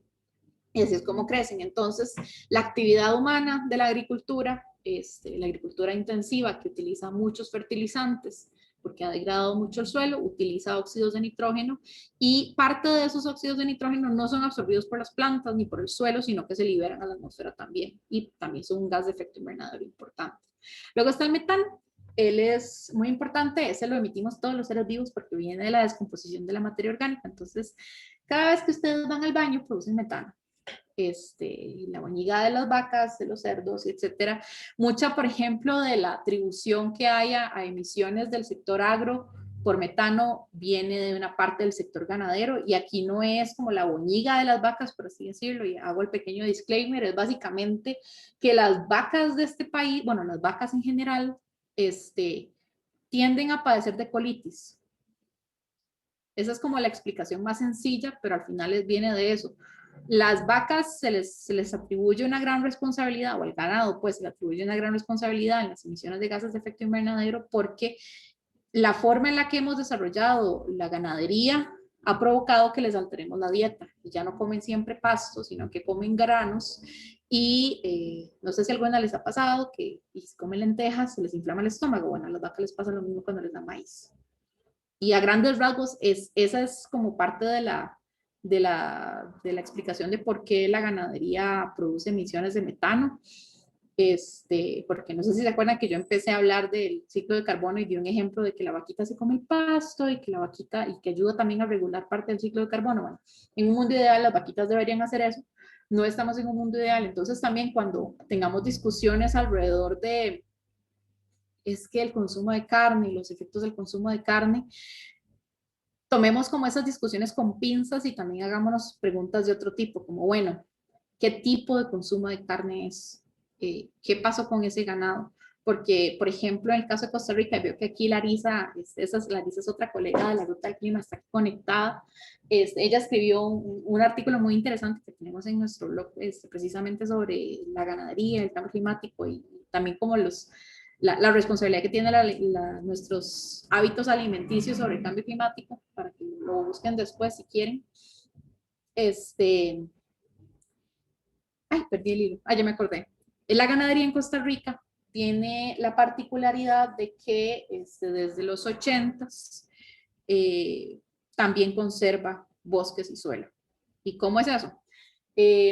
Y así es como crecen. Entonces, la actividad humana de la agricultura intensiva, que utiliza muchos fertilizantes, porque ha degradado mucho el suelo, utiliza óxidos de nitrógeno, y parte de esos óxidos de nitrógeno no son absorbidos por las plantas ni por el suelo, sino que se liberan a la atmósfera también, y también son un gas de efecto invernadero importante. Luego está el metano. Él es muy importante, ese lo emitimos todos los seres vivos porque viene de la descomposición de la materia orgánica. Entonces, cada vez que ustedes van al baño, producen metano. La boñiga de las vacas, de los cerdos, etcétera. Mucha, por ejemplo, de la atribución que haya a emisiones del sector agro por metano viene de una parte del sector ganadero, y aquí no es como la boñiga de las vacas, por así decirlo, y hago el pequeño disclaimer, es básicamente que las vacas de este país, bueno, las vacas en general, tienden a padecer de colitis. Esa es como la explicación más sencilla, pero al final viene de eso. Las vacas se les atribuye una gran responsabilidad, o al ganado pues se le atribuye una gran responsabilidad en las emisiones de gases de efecto invernadero, porque la forma en la que hemos desarrollado la ganadería ha provocado que les alteremos la dieta, y ya no comen siempre pasto, sino que comen granos, y no sé si alguna les ha pasado que si comen lentejas se les inflama el estómago. Bueno, a las vacas les pasa lo mismo cuando les da maíz. Y a grandes rasgos esa es como parte de la explicación de por qué la ganadería produce emisiones de metano. Porque no sé si se acuerdan que yo empecé a hablar del ciclo de carbono y di un ejemplo de que la vaquita se come el pasto y que la vaquita, y que ayuda también a regular parte del ciclo de carbono. Bueno, en un mundo ideal las vaquitas deberían hacer eso. No estamos en un mundo ideal. Entonces también cuando tengamos discusiones alrededor de es que el consumo de carne y los efectos del consumo de carne, tomemos como esas discusiones con pinzas y también hagámonos preguntas de otro tipo, como bueno, ¿qué tipo de consumo de carne es? ¿Qué pasó con ese ganado? Porque, por ejemplo, en el caso de Costa Rica, veo que aquí Larisa es otra colega de la Ruta del Clima, está conectada. Ella escribió un artículo muy interesante que tenemos en nuestro blog, precisamente sobre la ganadería, el cambio climático y también como la responsabilidad que tienen nuestros hábitos alimenticios sobre el cambio climático, para que lo busquen después si quieren. Ay, perdí el hilo. Ya me acordé. La ganadería en Costa Rica tiene la particularidad de que desde los 80s también conserva bosques y suelo. ¿Y cómo es eso?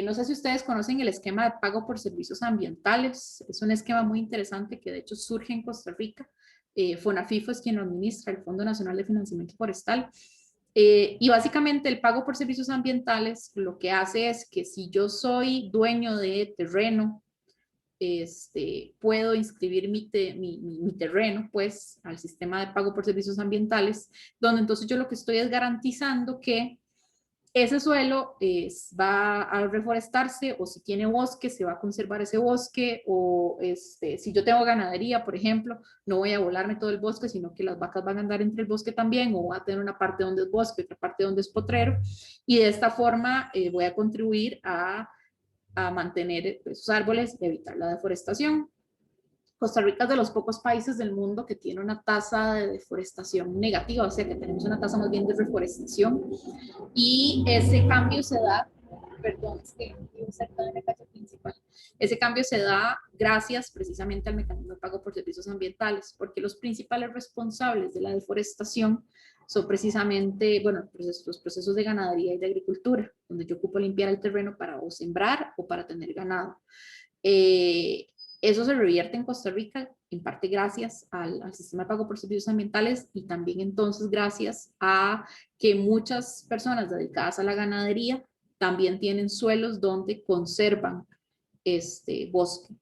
No sé si ustedes conocen el esquema de pago por servicios ambientales. Es un esquema muy interesante que de hecho surge en Costa Rica. FONAFIFO es quien lo administra, el Fondo Nacional de Financiamiento Forestal. Y básicamente el pago por servicios ambientales lo que hace es que si yo soy dueño de terreno, puedo inscribir mi terreno pues al sistema de pago por servicios ambientales, donde entonces yo lo que estoy es garantizando que ese suelo va a reforestarse, o si tiene bosque, se va a conservar ese bosque, o si yo tengo ganadería, por ejemplo, no voy a volarme todo el bosque, sino que las vacas van a andar entre el bosque también, o voy a tener una parte donde es bosque, otra parte donde es potrero, y de esta forma voy a contribuir a mantener esos árboles y evitar la deforestación. Costa Rica es de los pocos países del mundo que tiene una tasa de deforestación negativa, o sea que tenemos una tasa más bien de reforestación, y ese cambio se da, perdón, es que vivo cerca de la calle principal, ese cambio se da gracias precisamente al mecanismo de pago por servicios ambientales, porque los principales responsables de la deforestación son precisamente, bueno, los procesos de ganadería y de agricultura, donde yo ocupo limpiar el terreno para o sembrar o para tener ganado. Eso se revierte en Costa Rica, en parte gracias al sistema de pago por servicios ambientales y también entonces gracias a que muchas personas dedicadas a la ganadería también tienen suelos donde conservan bosque.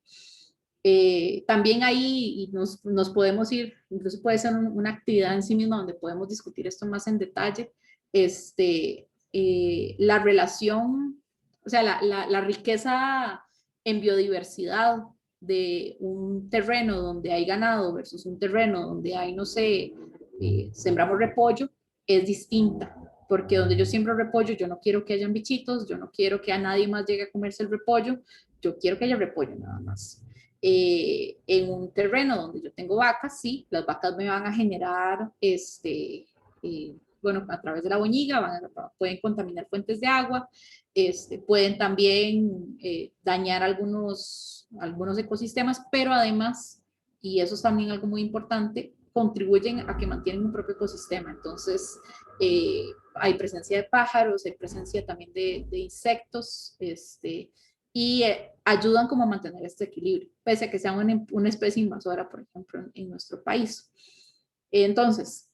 También ahí y nos podemos ir, incluso puede ser una actividad en sí misma donde podemos discutir esto más en detalle, la relación, o sea, la riqueza en biodiversidad de un terreno donde hay ganado versus un terreno donde hay, no sé, sembramos repollo, es distinta, porque donde yo siembro repollo, yo no quiero que hayan bichitos, yo no quiero que a nadie más llegue a comerse el repollo, yo quiero que haya repollo nada más. En un terreno donde yo tengo vacas, sí, las vacas me van a generar, bueno, a través de la boñiga, pueden contaminar fuentes de agua, pueden también dañar algunos ecosistemas, pero además, y eso es también algo muy importante, contribuyen a que mantienen un propio ecosistema. Entonces, hay presencia de pájaros, hay presencia también de insectos, y ayudan como a mantener este equilibrio, pese a que sea una especie invasora, por ejemplo, en nuestro país. Entonces,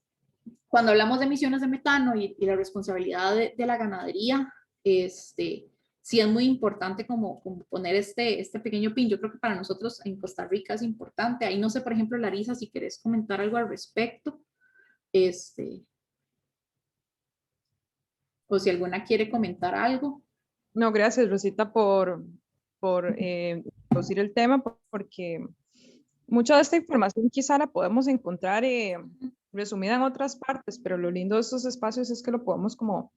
cuando hablamos de emisiones de metano y la responsabilidad de la ganadería, sí es muy importante como poner este pequeño pin. Yo creo que para nosotros en Costa Rica es importante. Ahí no sé, por ejemplo, Larisa, si querés comentar algo al respecto. O si alguna quiere comentar algo. No, gracias Rosita por introducir el tema, porque mucha de esta información quizá la podemos encontrar resumida en otras partes, pero lo lindo de estos espacios es que lo podemos como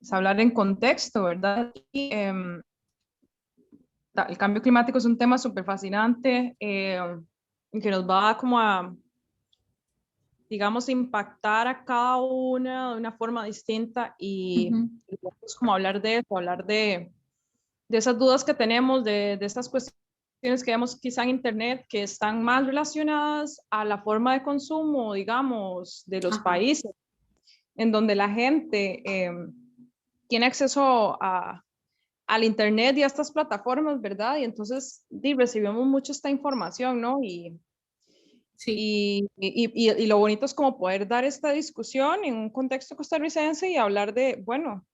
hablar en contexto, ¿verdad? Y, el cambio climático es un tema súper fascinante que nos va como a, digamos, impactar a cada una de una forma distinta y podemos como hablar de eso, hablar de esas dudas que tenemos, de estas cuestiones que vemos quizá en internet que están más relacionadas a la forma de consumo, digamos, de los países, en donde la gente tiene acceso al internet y a estas plataformas, ¿verdad? Y entonces recibimos mucho esta información, ¿no? Sí. Y lo bonito es como poder dar esta discusión en un contexto costarricense y hablar de, bueno,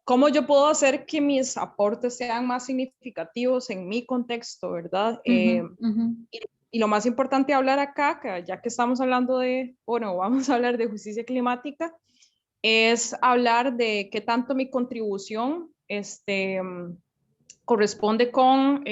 cómo yo puedo hacer que mis aportes sean más significativos en mi contexto, ¿verdad? Y lo más importante hablar acá, que ya que estamos hablando vamos a hablar de justicia climática, es hablar de qué tanto mi contribución corresponde con,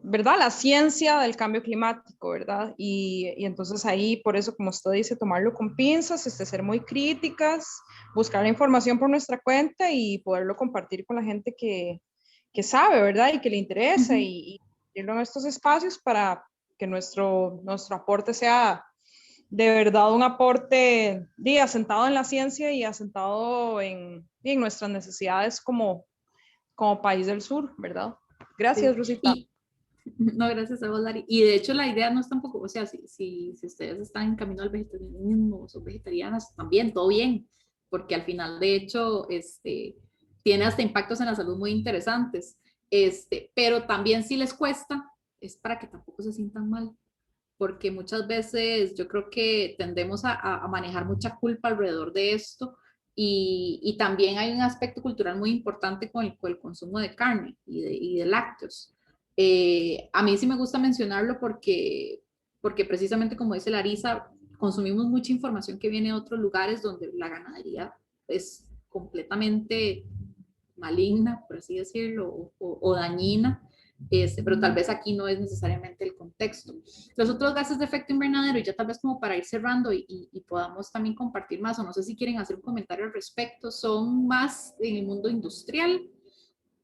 ¿verdad? La ciencia del cambio climático, ¿verdad? Y entonces ahí, por eso, como usted dice, tomarlo con pinzas, ser muy críticas, buscar la información por nuestra cuenta y poderlo compartir con la gente que sabe, ¿verdad? Y que le interesa y irlo en estos espacios para que nuestro aporte sea de verdad un aporte asentado en la ciencia y asentado en nuestras necesidades como país del sur, ¿verdad? Gracias, sí. Rosita. No, gracias a vos, Lari. Y de hecho la idea no es tampoco, o sea, si ustedes están en camino al vegetarianismo o son vegetarianas, también, todo bien, porque al final, de hecho, tiene hasta impactos en la salud muy interesantes, pero también si les cuesta, es para que tampoco se sientan mal, porque muchas veces yo creo que tendemos a manejar mucha culpa alrededor de esto, y también hay un aspecto cultural muy importante con el consumo de carne y de lácteos. A mí sí me gusta mencionarlo porque precisamente como dice Larisa, consumimos mucha información que viene de otros lugares donde la ganadería es completamente maligna, por así decirlo, o dañina, pero tal vez aquí no es necesariamente el contexto. Los otros gases de efecto invernadero, y ya tal vez como para ir cerrando y podamos también compartir más, o no sé si quieren hacer un comentario al respecto, son más en el mundo industrial,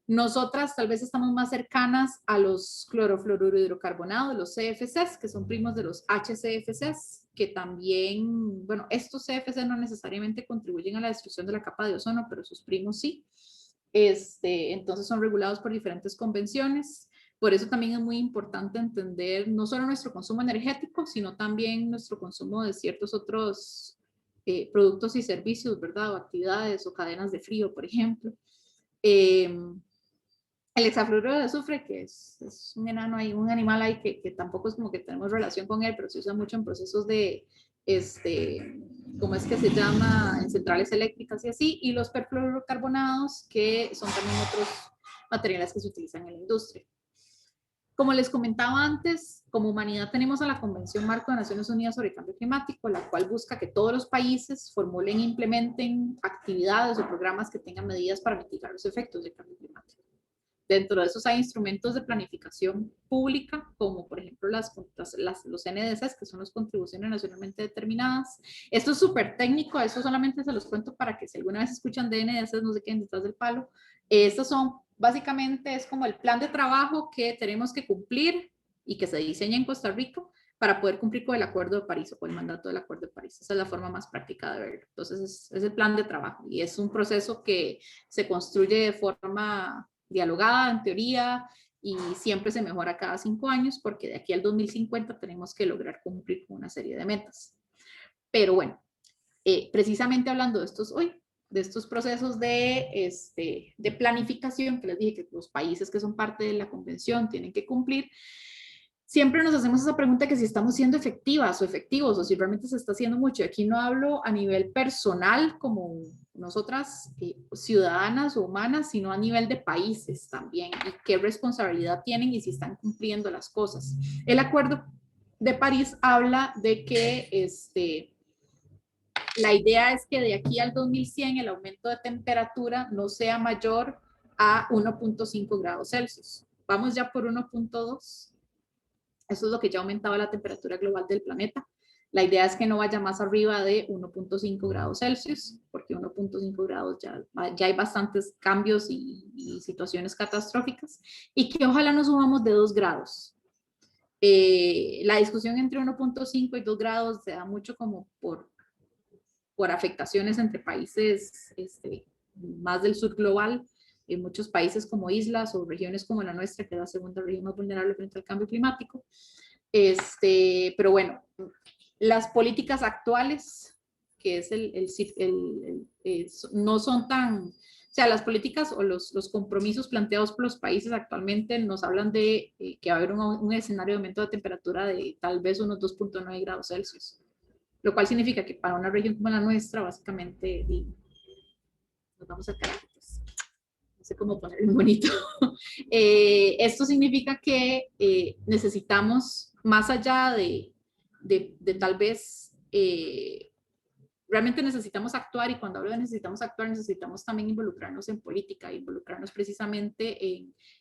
Nosotras tal vez estamos más cercanas a los clorofluorohidrocarbonados, los CFCs, que son primos de los HCFCs, que también, bueno, estos CFCs no necesariamente contribuyen a la destrucción de la capa de ozono, pero sus primos sí. Entonces son regulados por diferentes convenciones. Por eso también es muy importante entender no solo nuestro consumo energético, sino también nuestro consumo de ciertos otros productos y servicios, ¿verdad? O actividades o cadenas de frío, por ejemplo. El hexafluoruro de azufre, que es un enano ahí, un animal ahí que tampoco es como que tenemos relación con él, pero se usa mucho en procesos de, ¿cómo es que se llama? En centrales eléctricas y así, y los perfluorocarbonados, que son también otros materiales que se utilizan en la industria. Como les comentaba antes, como humanidad tenemos a la Convención Marco de Naciones Unidas sobre Cambio Climático, la cual busca que todos los países formulen e implementen actividades o programas que tengan medidas para mitigar los efectos del cambio climático. Dentro de esos hay instrumentos de planificación pública, como por ejemplo los NDCs, que son las contribuciones nacionalmente determinadas. Esto es súper técnico, eso solamente se los cuento para que si alguna vez escuchan de NDCs no se queden detrás del palo. Estos son, básicamente es como el plan de trabajo que tenemos que cumplir y que se diseña en Costa Rica para poder cumplir con el Acuerdo de París o con el mandato del Acuerdo de París. Esa es la forma más práctica de verlo. Entonces es el plan de trabajo y es un proceso que se construye de forma dialogada en teoría y siempre se mejora cada 5 años porque de aquí al 2050 tenemos que lograr cumplir con una serie de metas. Pero bueno, precisamente hablando de estos hoy, de estos procesos de planificación que les dije que los países que son parte de la convención tienen que cumplir, siempre nos hacemos esa pregunta que si estamos siendo efectivas o efectivos o si realmente se está haciendo mucho. Aquí no hablo a nivel personal como nosotras ciudadanas o humanas, sino a nivel de países también y qué responsabilidad tienen y si están cumpliendo las cosas. El Acuerdo de París habla de que la idea es que de aquí al 2100 el aumento de temperatura no sea mayor a 1.5 grados Celsius. Vamos ya por 1.2. Eso es lo que ya aumentaba la temperatura global del planeta. La idea es que no vaya más arriba de 1.5 grados Celsius, porque 1.5 grados ya hay bastantes cambios y situaciones catastróficas, y que ojalá nos subamos de 2 grados. La discusión entre 1.5 y 2 grados se da mucho como por afectaciones entre países más del sur global, en muchos países como islas o regiones como la nuestra, que es la segunda región más vulnerable frente al cambio climático. Pero bueno, las políticas actuales, que es no son tan, o sea, las políticas o los compromisos planteados por los países actualmente nos hablan de que va a haber un escenario de aumento de temperatura de tal vez unos 2.9 grados Celsius, lo cual significa que para una región como la nuestra, básicamente, nos vamos a caer. No sé cómo ponerlo bonito. Esto significa que necesitamos, más allá de tal vez, realmente necesitamos actuar, y cuando hablo de necesitamos actuar, necesitamos también involucrarnos en política, involucrarnos precisamente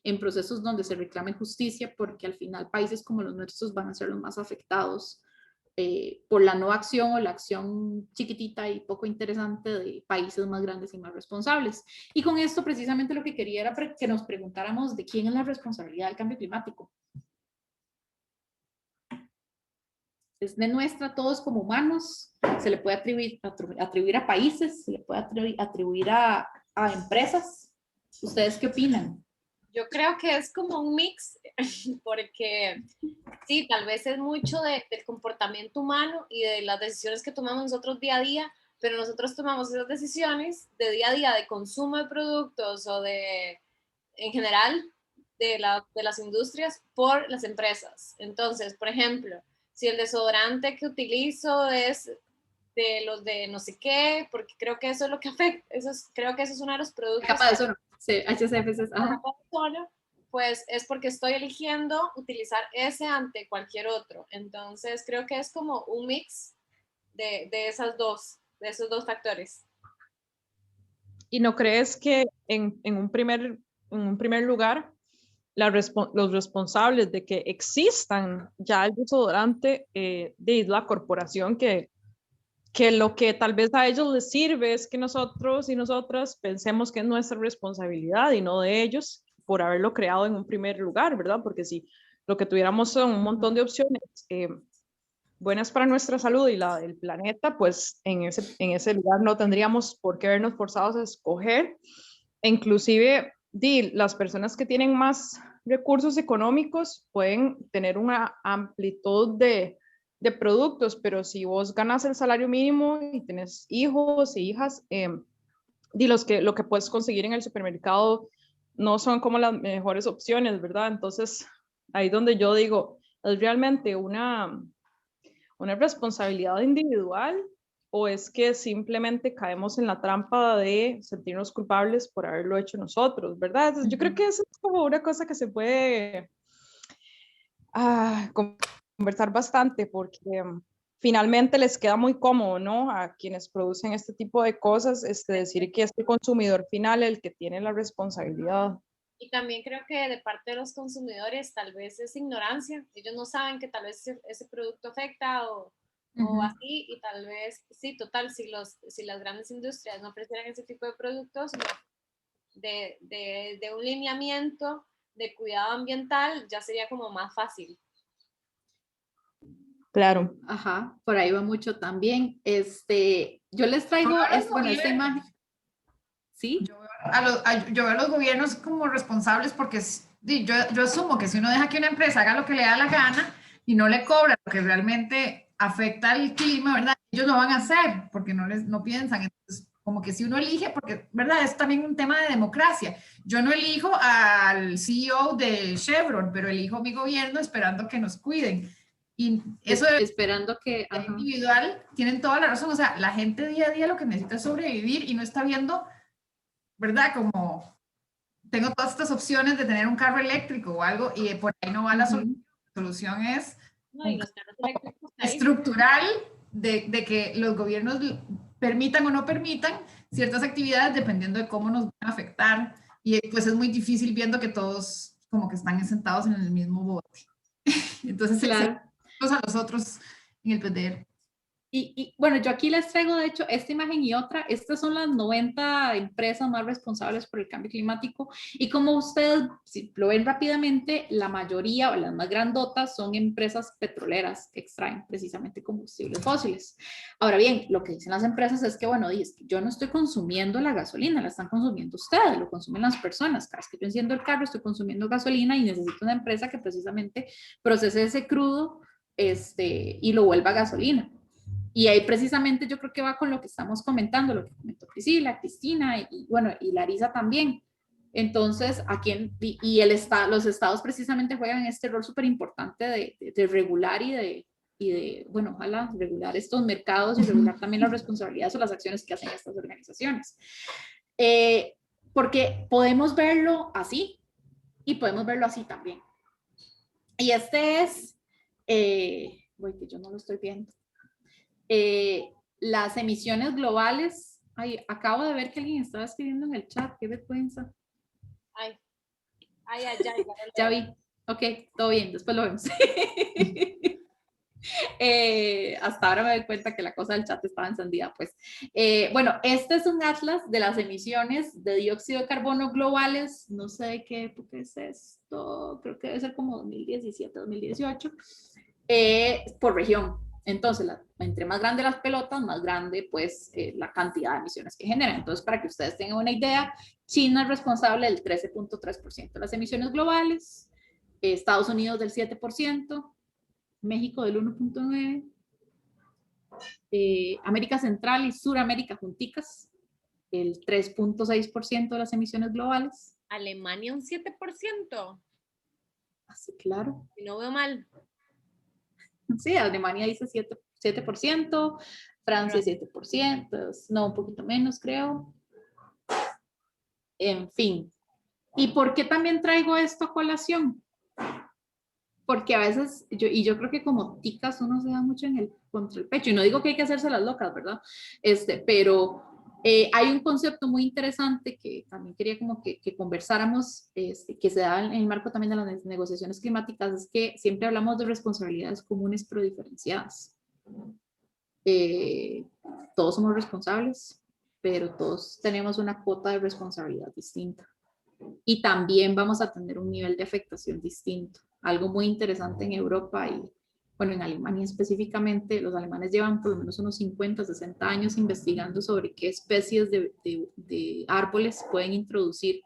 en procesos donde se reclame justicia, porque al final países como los nuestros van a ser los más afectados por la no acción o la acción chiquitita y poco interesante de países más grandes y más responsables. Y con esto precisamente lo que quería era que nos preguntáramos de quién es la responsabilidad del cambio climático. Es de nuestra, todos como humanos, se le puede atribuir a países, se le puede atribuir a empresas. ¿Ustedes qué opinan? Yo creo que es como un mix, porque sí, tal vez es mucho del comportamiento humano y de las decisiones que tomamos nosotros día a día, pero nosotros tomamos esas decisiones de día a día de consumo de productos o en general, de las industrias por las empresas. Entonces, por ejemplo, si el desodorante que utilizo es de los de no sé qué, porque creo que eso es lo que afecta, creo que eso es uno de los productos. Capa de ozono. Sí, HCFCs. Pues es porque estoy eligiendo utilizar ese ante cualquier otro. Entonces creo que es como un mix de esos dos factores. ¿Y no crees que en un primer lugar los responsables de que existan ya el desodorante de la corporación que que lo que tal vez a ellos les sirve es que nosotros y nosotras pensemos que es nuestra responsabilidad y no de ellos por haberlo creado en un primer lugar, ¿verdad? Porque si lo que tuviéramos son un montón de opciones buenas para nuestra salud y la del planeta, pues en ese lugar no tendríamos por qué vernos forzados a escoger. E inclusive las personas que tienen más recursos económicos pueden tener una amplitud de productos, pero si vos ganas el salario mínimo y tenés hijos e hijas, lo que puedes conseguir en el supermercado no son como las mejores opciones, ¿verdad? Entonces, ahí donde yo digo, es realmente una responsabilidad individual o es que simplemente caemos en la trampa de sentirnos culpables por haberlo hecho nosotros, ¿verdad? Entonces, yo creo que eso es como una cosa que se puede conversar bastante porque finalmente les queda muy cómodo, ¿no? A quienes producen este tipo de cosas, decir que es el consumidor final el que tiene la responsabilidad. Y también creo que de parte de los consumidores tal vez es ignorancia. Ellos no saben que tal vez ese producto afecta o así, y tal vez, sí, total, si las grandes industrias no ofrecieran ese tipo de productos, de un lineamiento de cuidado ambiental, ya sería como más fácil. Claro. Ajá, por ahí va mucho también. Yo les traigo esta imagen. ¿Sí? Yo veo a los gobiernos como responsables porque yo asumo que si uno deja que una empresa haga lo que le da la gana y no le cobra lo que realmente afecta al clima, ¿verdad? Ellos lo van a hacer porque no piensan. Entonces, como que si uno elige, porque, ¿verdad? Es también un tema de democracia. Yo no elijo al CEO de Chevron, pero elijo a mi gobierno esperando que nos cuiden. Y eso esperando que individual, tienen toda la razón. O sea, la gente día a día lo que necesita es sobrevivir y no está viendo, ¿verdad? Como tengo todas estas opciones de tener un carro eléctrico o algo y por ahí no va la solución. La solución es estructural de que los gobiernos permitan o no permitan ciertas actividades dependiendo de cómo nos van a afectar. Y pues es muy difícil viendo que todos como que están sentados en el mismo bote. Entonces, claro, a los otros en el perder. Y bueno, yo aquí les traigo, de hecho, esta imagen y otra. Estas son las 90 empresas más responsables por el cambio climático. Y como ustedes si lo ven rápidamente, la mayoría o las más grandotas son empresas petroleras que extraen precisamente combustibles fósiles. Ahora bien, lo que dicen las empresas es que, bueno, es que yo no estoy consumiendo la gasolina, la están consumiendo ustedes, lo consumen las personas. Cada vez que yo enciendo el carro, estoy consumiendo gasolina y necesito una empresa que precisamente procese ese crudo y lo vuelva a gasolina. Y ahí precisamente yo creo que va con lo que estamos comentando, lo que comentó Priscila, Cristina y bueno, y Larisa también. Entonces, los estados precisamente juegan este rol súper importante de regular y de, bueno, ojalá regular estos mercados y regular también las responsabilidades o las acciones que hacen estas organizaciones. Porque podemos verlo así y podemos verlo así también. Y es, voy que yo no lo estoy viendo. Las emisiones globales. Ay, acabo de ver que alguien estaba escribiendo en el chat, qué vergüenza. Ya vi. Ok, todo bien, después lo vemos. Hasta ahora me doy cuenta que la cosa del chat estaba encendida, pues. Bueno, este es un atlas de las emisiones de dióxido de carbono globales. No sé de qué época es esto, creo que debe ser como 2017, 2018, por región. Entonces, entre más grande las pelotas, más grande pues la cantidad de emisiones que generan. Entonces, para que ustedes tengan una idea, China es responsable del 13.3% de las emisiones globales, Estados Unidos del 7%, México del 1.9%, América Central y Suramérica junticas, el 3.6% de las emisiones globales. Alemania un 7%. Así, claro. Si no veo mal. Sí, Alemania dice 7%, Francia 7%, no, un poquito menos creo. En fin. ¿Y por qué también traigo esto a colación? Porque a veces, yo creo que como ticas uno se da mucho contra el pecho, y no digo que hay que hacerse las locas, ¿verdad? Pero hay un concepto muy interesante que también quería como que conversáramos, que se da en el marco también de las negociaciones climáticas, es que siempre hablamos de responsabilidades comunes pero diferenciadas. Todos somos responsables, pero todos tenemos una cuota de responsabilidad distinta. Y también vamos a tener un nivel de afectación distinto. Algo muy interesante en Europa y, bueno, en Alemania específicamente, los alemanes llevan por lo menos unos 50, 60 años investigando sobre qué especies de árboles pueden introducir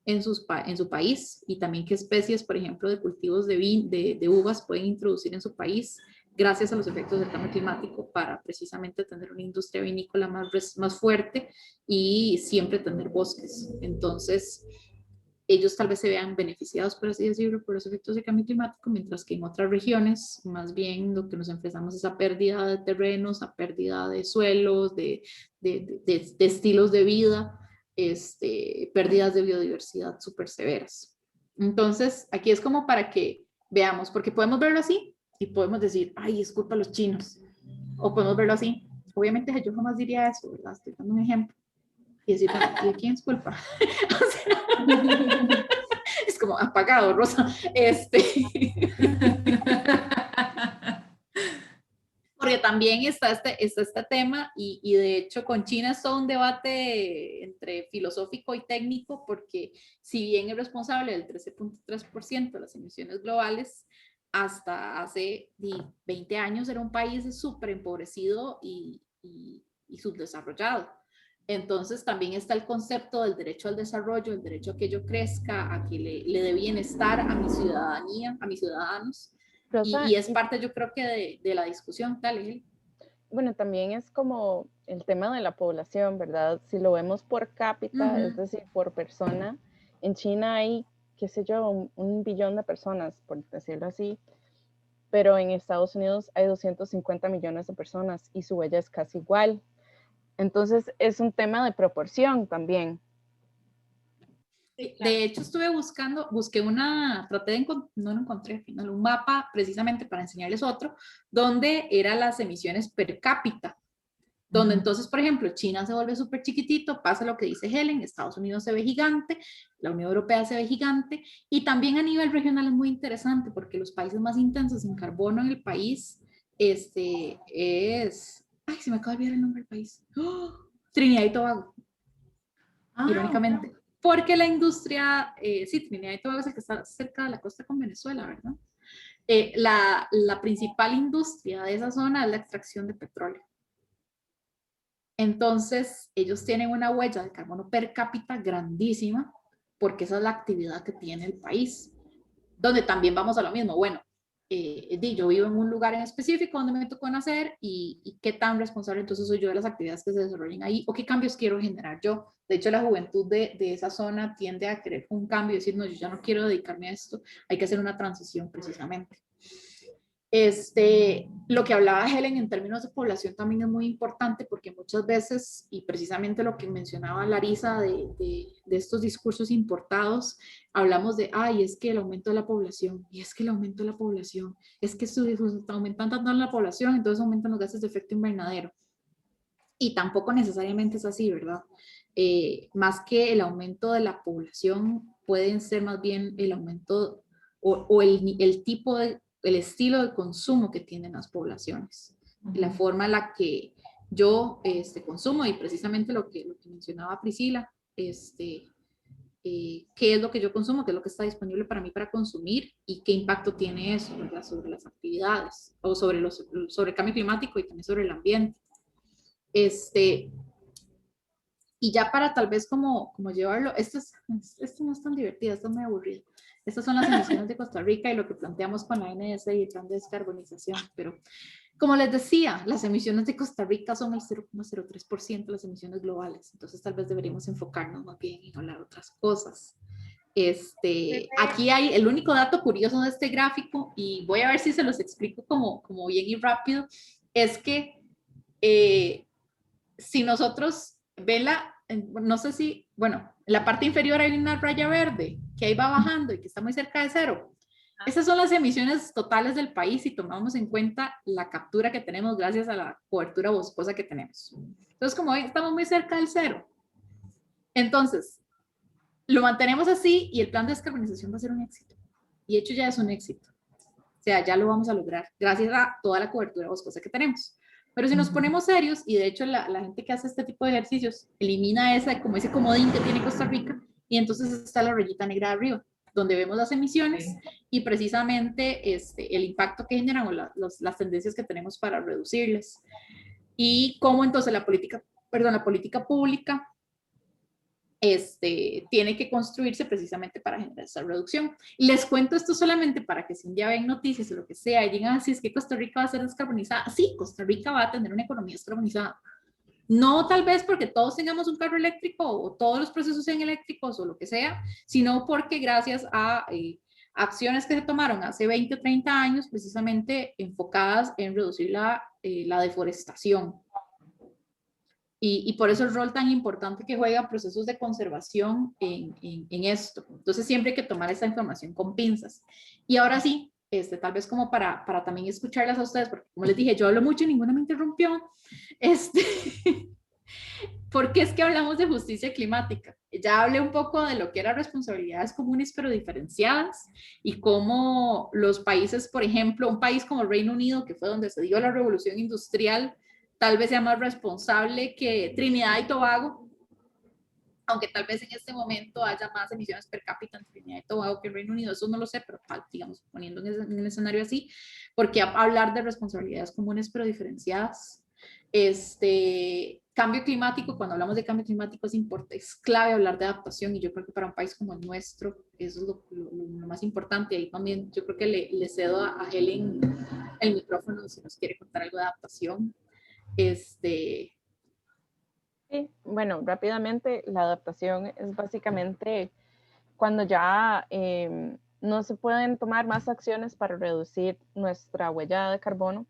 en su país y también qué especies, por ejemplo, de cultivos de uvas pueden introducir en su país gracias a los efectos del cambio climático para precisamente tener una industria vinícola más fuerte y siempre tener bosques. Entonces, ellos tal vez se vean beneficiados, por así decirlo, por los efectos del cambio climático, mientras que en otras regiones, más bien lo que nos enfrentamos es a pérdida de terrenos, a pérdida de suelos, de estilos de vida, pérdidas de biodiversidad súper severas. Entonces, aquí es como para que veamos, porque podemos verlo así y podemos decir, ay, es culpa de los chinos, o podemos verlo así. Obviamente yo jamás diría eso, ¿verdad? Estoy dando un ejemplo. Y decir, ¿y de quién es culpa? O sea, es como apagado, Rosa. Porque también está este tema y de hecho con China es todo un debate entre filosófico y técnico, porque si bien es responsable del 13.3% de las emisiones globales, hasta hace 20 años era un país súper empobrecido y subdesarrollado. Entonces también está el concepto del derecho al desarrollo, el derecho a que yo crezca, a que le dé bienestar a mi ciudadanía, a mis ciudadanos. Rosa, Y es parte, yo creo que de la discusión. Dale. Bueno, también es como el tema de la población, ¿verdad? Si lo vemos por cápita, es decir, por persona, en China hay, qué sé yo, un billón de personas, por decirlo así, pero en Estados Unidos hay 250 millones de personas y su huella es casi igual. Entonces, es un tema de proporción también. Sí, claro. De hecho, busqué no lo encontré al final, un mapa precisamente para enseñarles otro, donde eran las emisiones per cápita, donde entonces, por ejemplo, China se vuelve súper chiquitito, pasa lo que dice Helen, Estados Unidos se ve gigante, la Unión Europea se ve gigante, y también a nivel regional es muy interesante, porque los países más intensos en carbono en el país, ay, se me acaba de olvidar el nombre del país, Trinidad y Tobago, irónicamente. No. Porque la industria, sí, Trinidad y Tobago es el que está cerca de la costa con Venezuela, ¿verdad? La principal industria de esa zona es la extracción de petróleo. Entonces, ellos tienen una huella de carbono per cápita grandísima, porque esa es la actividad que tiene el país. Donde también vamos a lo mismo. Bueno, yo vivo en un lugar en específico donde me tocó nacer y qué tan responsable entonces soy yo de las actividades que se desarrollen ahí o qué cambios quiero generar yo. De hecho, la juventud de esa zona tiende a querer un cambio y decir, no, yo ya no quiero dedicarme a esto, hay que hacer una transición precisamente. Lo que hablaba Helen en términos de población también es muy importante porque muchas veces, y precisamente lo que mencionaba Larisa de estos discursos importados, hablamos de, ay, es que el aumento de la población, y es que el aumento de la población, es que está aumentando tanto la población, entonces aumentan los gases de efecto invernadero. Y tampoco necesariamente es así, ¿verdad? Más que el aumento de la población, pueden ser más bien el aumento o el tipo de el estilo de consumo que tienen las poblaciones, la forma en la que yo consumo y precisamente lo que mencionaba Priscila, qué es lo que yo consumo, qué es lo que está disponible para mí para consumir y qué impacto tiene eso, ¿verdad? Sobre las actividades o sobre el cambio climático y también sobre el ambiente. Y ya para tal vez como llevarlo, esto no es tan divertido, esto es muy aburrido. Estas son las emisiones de Costa Rica y lo que planteamos con la NDC y el plan de descarbonización. Pero como les decía, las emisiones de Costa Rica son el 0,03% de las emisiones globales. Entonces tal vez deberíamos enfocarnos más bien en hablar otras cosas. Aquí hay el único dato curioso de este gráfico y voy a ver si se los explico como bien y rápido. Es que si nosotros no sé si, bueno, en la parte inferior hay una raya verde que ahí va bajando y que está muy cerca de cero. Esas son las emisiones totales del país si tomamos en cuenta la captura que tenemos gracias a la cobertura boscosa que tenemos. Entonces, como ven, estamos muy cerca del cero. Entonces, lo mantenemos así y el plan de descarbonización va a ser un éxito. Y de hecho ya es un éxito. O sea, ya lo vamos a lograr gracias a toda la cobertura boscosa que tenemos. Pero si nos ponemos serios, y de hecho la gente que hace este tipo de ejercicios elimina como ese comodín que tiene Costa Rica, y entonces está la rayita negra de arriba, donde vemos las emisiones y precisamente el impacto que generan o las tendencias que tenemos para reducirles. Y cómo entonces la política pública tiene que construirse precisamente para generar esa reducción. Y les cuento esto solamente para que si un día ven noticias o lo que sea y digan, si es que Costa Rica va a ser descarbonizada. Sí, Costa Rica va a tener una economía descarbonizada. No tal vez porque todos tengamos un carro eléctrico o todos los procesos sean eléctricos o lo que sea, sino porque gracias a acciones que se tomaron hace 20 o 30 años, precisamente enfocadas en reducir la deforestación. Y por eso el rol tan importante que juegan procesos de conservación en esto. Entonces siempre hay que tomar esta información con pinzas. Y ahora sí, tal vez como para también escucharlas a ustedes, porque como les dije, yo hablo mucho y ninguna me interrumpió. ¿Por qué es que hablamos de justicia climática? Ya hablé un poco de lo que eran responsabilidades comunes pero diferenciadas y cómo los países, por ejemplo, un país como el Reino Unido, que fue donde se dio la revolución industrial, tal vez sea más responsable que Trinidad y Tobago, aunque tal vez en este momento haya más emisiones per cápita en Trinidad y Tobago que en Reino Unido, eso no lo sé, pero digamos, poniendo en un escenario así, porque hablar de responsabilidades comunes pero diferenciadas. Cambio climático, cuando hablamos de cambio climático es clave hablar de adaptación y yo creo que para un país como el nuestro eso es lo más importante. Ahí también yo creo que le cedo a Helen el micrófono si nos quiere contar algo de adaptación. Sí, bueno, rápidamente, la adaptación es básicamente cuando ya no se pueden tomar más acciones para reducir nuestra huella de carbono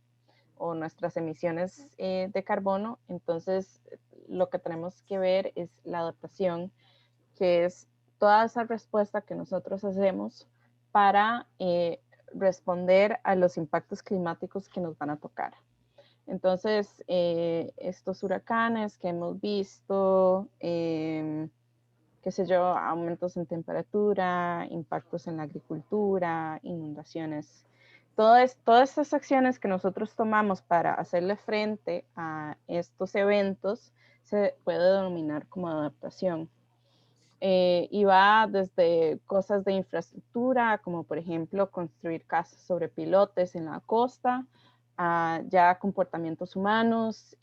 o nuestras emisiones de carbono, entonces lo que tenemos que ver es la adaptación, que es toda esa respuesta que nosotros hacemos para responder a los impactos climáticos que nos van a tocar. Entonces, estos huracanes que hemos visto, qué sé yo, aumentos en temperatura, impactos en la agricultura, inundaciones, todas estas acciones que nosotros tomamos para hacerle frente a estos eventos se puede denominar como adaptación. Y va desde cosas de infraestructura, como por ejemplo construir casas sobre pilotes en la costa, a ya comportamientos humanos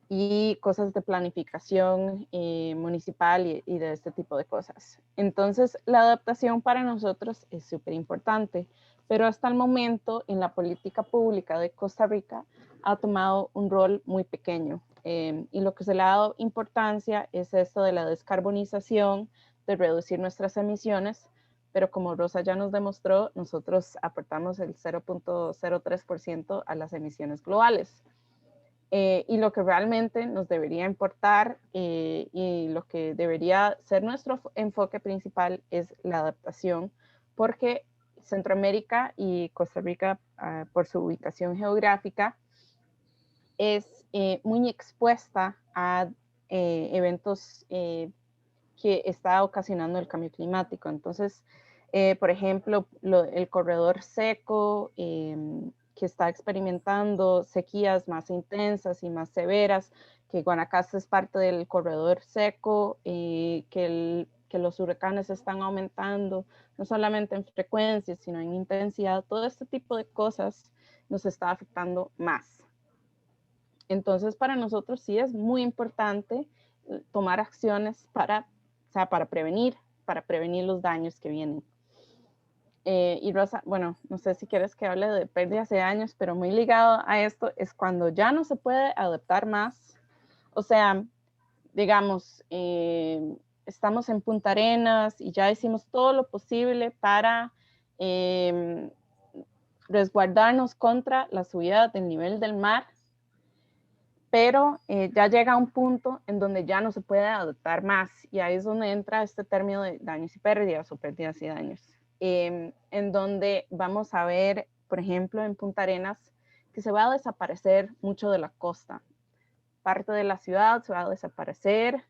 y cosas de planificación municipal y de este tipo de cosas. Entonces, la adaptación para nosotros es súper importante, pero hasta el momento en la política pública de Costa Rica ha tomado un rol muy pequeño. Y lo que se le ha dado importancia es esto de la descarbonización, de reducir nuestras emisiones, pero como Rosa ya nos demostró, nosotros aportamos el 0.03% a las emisiones globales. Y lo que realmente nos debería importar y lo que debería ser nuestro enfoque principal es la adaptación, porque Centroamérica y Costa Rica, por su ubicación geográfica, es muy expuesta a eventos que está ocasionando el cambio climático. Entonces, por ejemplo, el corredor seco que está experimentando sequías más intensas y más severas, que Guanacaste es parte del corredor seco, que los huracanes están aumentando, no solamente en frecuencia, sino en intensidad. Todo este tipo de cosas nos está afectando más. Entonces, para nosotros sí es muy importante tomar acciones para prevenir los daños que vienen. Y Rosa, bueno, no sé si quieres que hable de pérdidas de daños, pero muy ligado a esto es cuando ya no se puede adaptar más. O sea, digamos, estamos en Punta Arenas y ya hicimos todo lo posible para resguardarnos contra la subida del nivel del mar, pero ya llega a un punto en donde ya no se puede adaptar más, y ahí es donde entra este término de daños y pérdidas o pérdidas y daños, en donde vamos a ver, por ejemplo, en Punta Arenas, que se va a desaparecer mucho de la costa. Parte de la ciudad se va a desaparecer,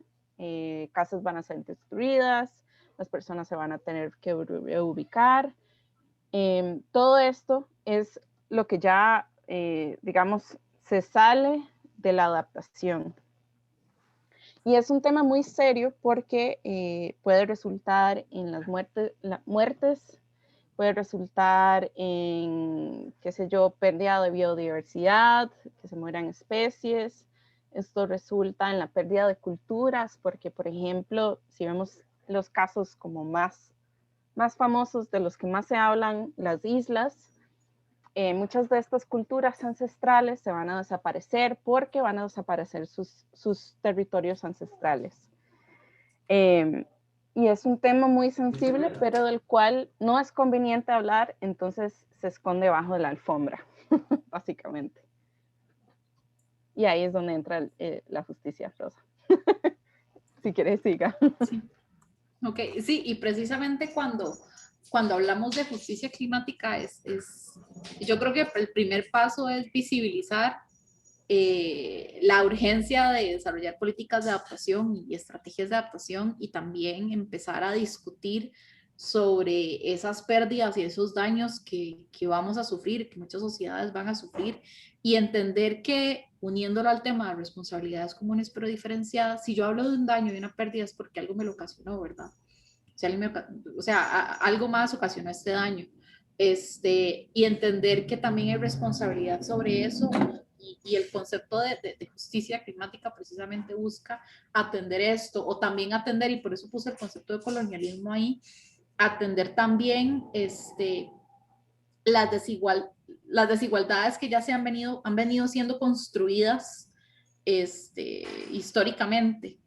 casas van a ser destruidas, las personas se van a tener que reubicar. Todo esto es lo que ya, digamos, se sale de la adaptación. Y es un tema muy serio porque puede resultar en las muertes, puede resultar en, qué sé yo, pérdida de biodiversidad, que se mueran especies. Esto resulta en la pérdida de culturas, porque, por ejemplo, si vemos los casos como más famosos, de los que más se hablan, las islas, muchas de estas culturas ancestrales se van a desaparecer porque van a desaparecer sus territorios ancestrales. Y es un tema muy sensible, pero del cual no es conveniente hablar, entonces se esconde bajo de la alfombra, básicamente. Y ahí es donde entra la justicia, Rosa. Si quieres, siga. Sí. Ok, sí, y precisamente cuando hablamos de justicia climática, yo creo que el primer paso es visibilizar la urgencia de desarrollar políticas de adaptación y estrategias de adaptación, y también empezar a discutir sobre esas pérdidas y esos daños que vamos a sufrir, que muchas sociedades van a sufrir, y entender que, uniéndolo al tema de responsabilidades comunes pero diferenciadas, si yo hablo de un daño y una pérdida es porque algo me lo ocasionó, ¿verdad? O sea, algo más ocasionó este daño. Y entender que también hay responsabilidad sobre eso, y el concepto de justicia climática precisamente busca atender esto, o también atender, y por eso puse el concepto de colonialismo ahí, atender también las desigualdades que ya han venido siendo construidas históricamente.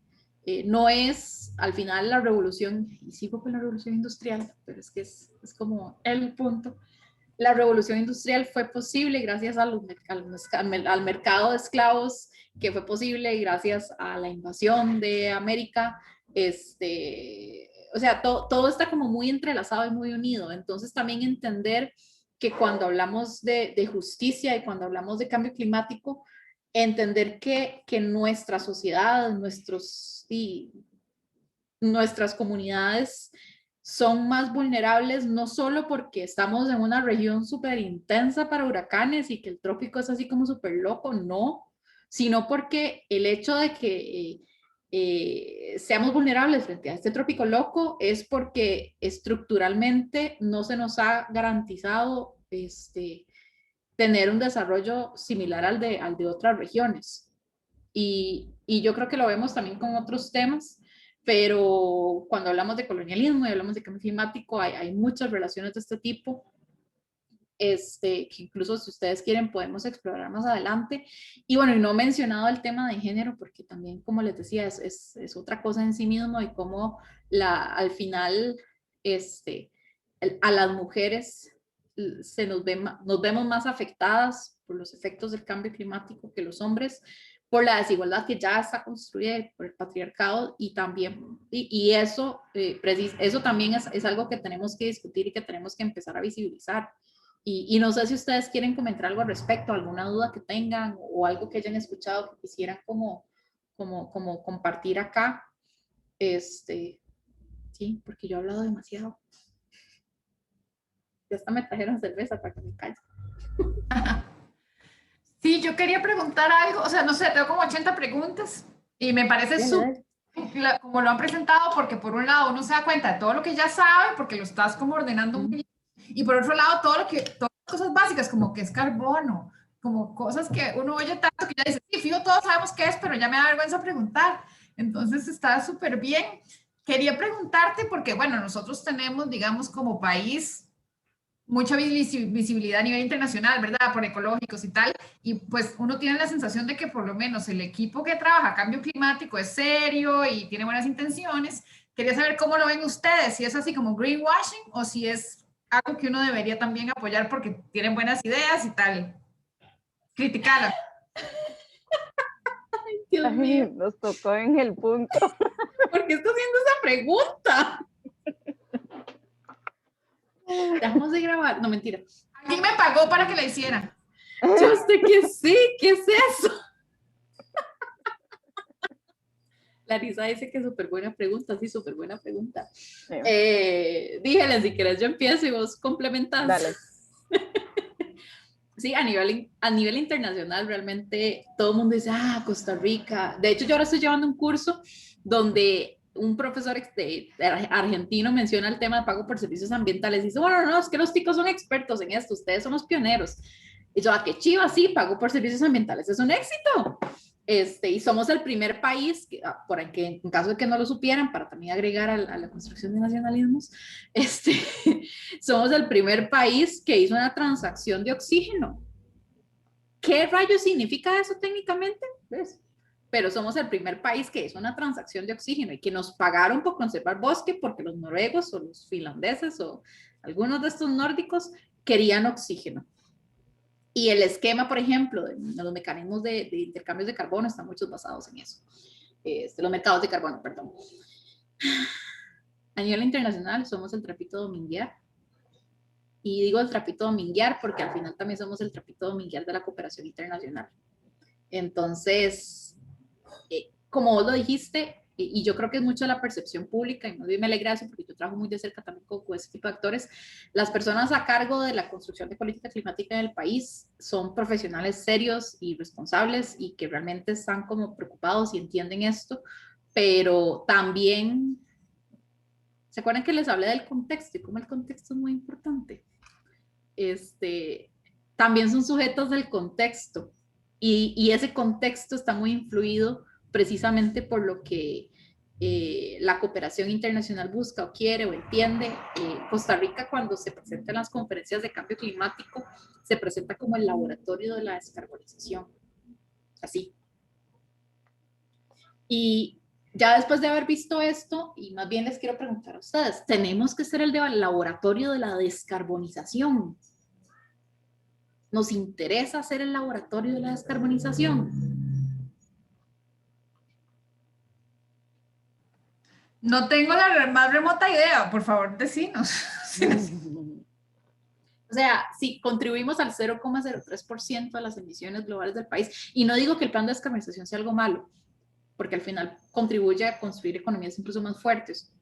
No es al final la revolución, y sigo con la revolución industrial, pero es que es como el punto. La revolución industrial fue posible gracias al mercado de esclavos, que fue posible gracias a la invasión de América. O sea, todo está como muy entrelazado y muy unido. Entonces también entender que cuando hablamos de justicia y cuando hablamos de cambio climático, entender que nuestra sociedad, nuestras comunidades son más vulnerables, no solo porque estamos en una región súper intensa para huracanes y que el trópico es así como súper loco, no, sino porque el hecho de que seamos vulnerables frente a este trópico loco es porque estructuralmente no se nos ha garantizado tener un desarrollo similar al de otras regiones. Y yo creo que lo vemos también con otros temas, pero cuando hablamos de colonialismo y hablamos de cambio climático, hay muchas relaciones de este tipo, que incluso si ustedes quieren podemos explorar más adelante. Y bueno, y no he mencionado el tema de género, porque también, como les decía, es otra cosa en sí mismo, y cómo al final a las mujeres nos vemos más afectadas por los efectos del cambio climático que los hombres, por la desigualdad que ya está construida, por el patriarcado, y también, y eso también es algo que tenemos que discutir y que tenemos que empezar a visibilizar. Y no sé si ustedes quieren comentar algo al respecto, alguna duda que tengan o algo que hayan escuchado que quisieran como compartir acá. Sí, porque yo he hablado demasiado. Ya hasta me trajeron cerveza para que me calle. Sí, yo quería preguntar algo, o sea, no sé, tengo como 80 preguntas y me parece súper como lo han presentado, porque por un lado uno se da cuenta de todo lo que ya sabe, porque lo estás como ordenando muy bien, y por otro lado todas las cosas básicas, como que es carbono, como cosas que uno oye tanto que ya dice, sí, fijo, todos sabemos qué es, pero ya me da vergüenza preguntar. Entonces está súper bien. Quería preguntarte, porque bueno, nosotros tenemos, digamos, como país, mucha visibilidad a nivel internacional, ¿verdad? Por ecológicos y tal, y pues uno tiene la sensación de que por lo menos el equipo que trabaja cambio climático es serio y tiene buenas intenciones. Quería saber cómo lo ven ustedes, si es así como greenwashing o si es algo que uno debería también apoyar porque tienen buenas ideas y tal. Criticarla. Ay, Dios mío. Nos tocó en el punto. ¿Por qué está haciendo esa pregunta? Dejamos de grabar. No, mentira. ¿Quién me pagó para que la hiciera? Yo sé que sí. ¿Qué es eso? Larisa dice que súper buena pregunta. Sí, súper buena pregunta. Sí. Dígale, si quieres yo empiezo y vos complementás. Dale. sí, a nivel internacional realmente todo el mundo dice, Costa Rica. De hecho, yo ahora estoy llevando un curso donde un profesor argentino menciona el tema de pago por servicios ambientales y dice, bueno, no, es que los ticos son expertos en esto, ustedes son los pioneros. Y yo, qué chiva, sí, pago por servicios ambientales, es un éxito. Y somos el primer país, por aquí, en caso de que no lo supieran, para también agregar a la construcción de nacionalismos, somos el primer país que hizo una transacción de oxígeno. ¿Qué rayos significa eso técnicamente? ¿Ves? Pero somos el primer país que hizo una transacción de oxígeno y que nos pagaron por conservar bosque porque los noruegos o los finlandeses o algunos de estos nórdicos querían oxígeno. Y el esquema, por ejemplo, de los mecanismos de intercambios de carbono están muchos basados en eso. Los mercados de carbono, perdón. A nivel internacional somos el trapito dominguear. Y digo el trapito dominguear porque al final también somos el trapito dominguear de la cooperación internacional. Entonces, como vos lo dijiste, y yo creo que es mucho la percepción pública, y más bien me alegra eso porque yo trabajo muy de cerca también con ese tipo de actores, las personas a cargo de la construcción de política climática en el país son profesionales serios y responsables y que realmente están como preocupados y entienden esto, pero también, ¿se acuerdan que les hablé del contexto y cómo el contexto es muy importante? También son sujetos del contexto y ese contexto está muy influido precisamente por lo que la cooperación internacional busca o quiere o entiende. Costa Rica, cuando se presenta en las conferencias de cambio climático, se presenta como el laboratorio de la descarbonización. Así. Y ya después de haber visto esto, y más bien les quiero preguntar a ustedes, ¿tenemos que ser el laboratorio de la descarbonización? ¿Nos interesa hacer el laboratorio de la descarbonización? No tengo la más remota idea, por favor, decinos. O sea, si contribuimos al 0,03% de las emisiones globales del país, y no digo que el plan de descarbonización sea algo malo, porque al final contribuye a construir economías incluso más fuertes,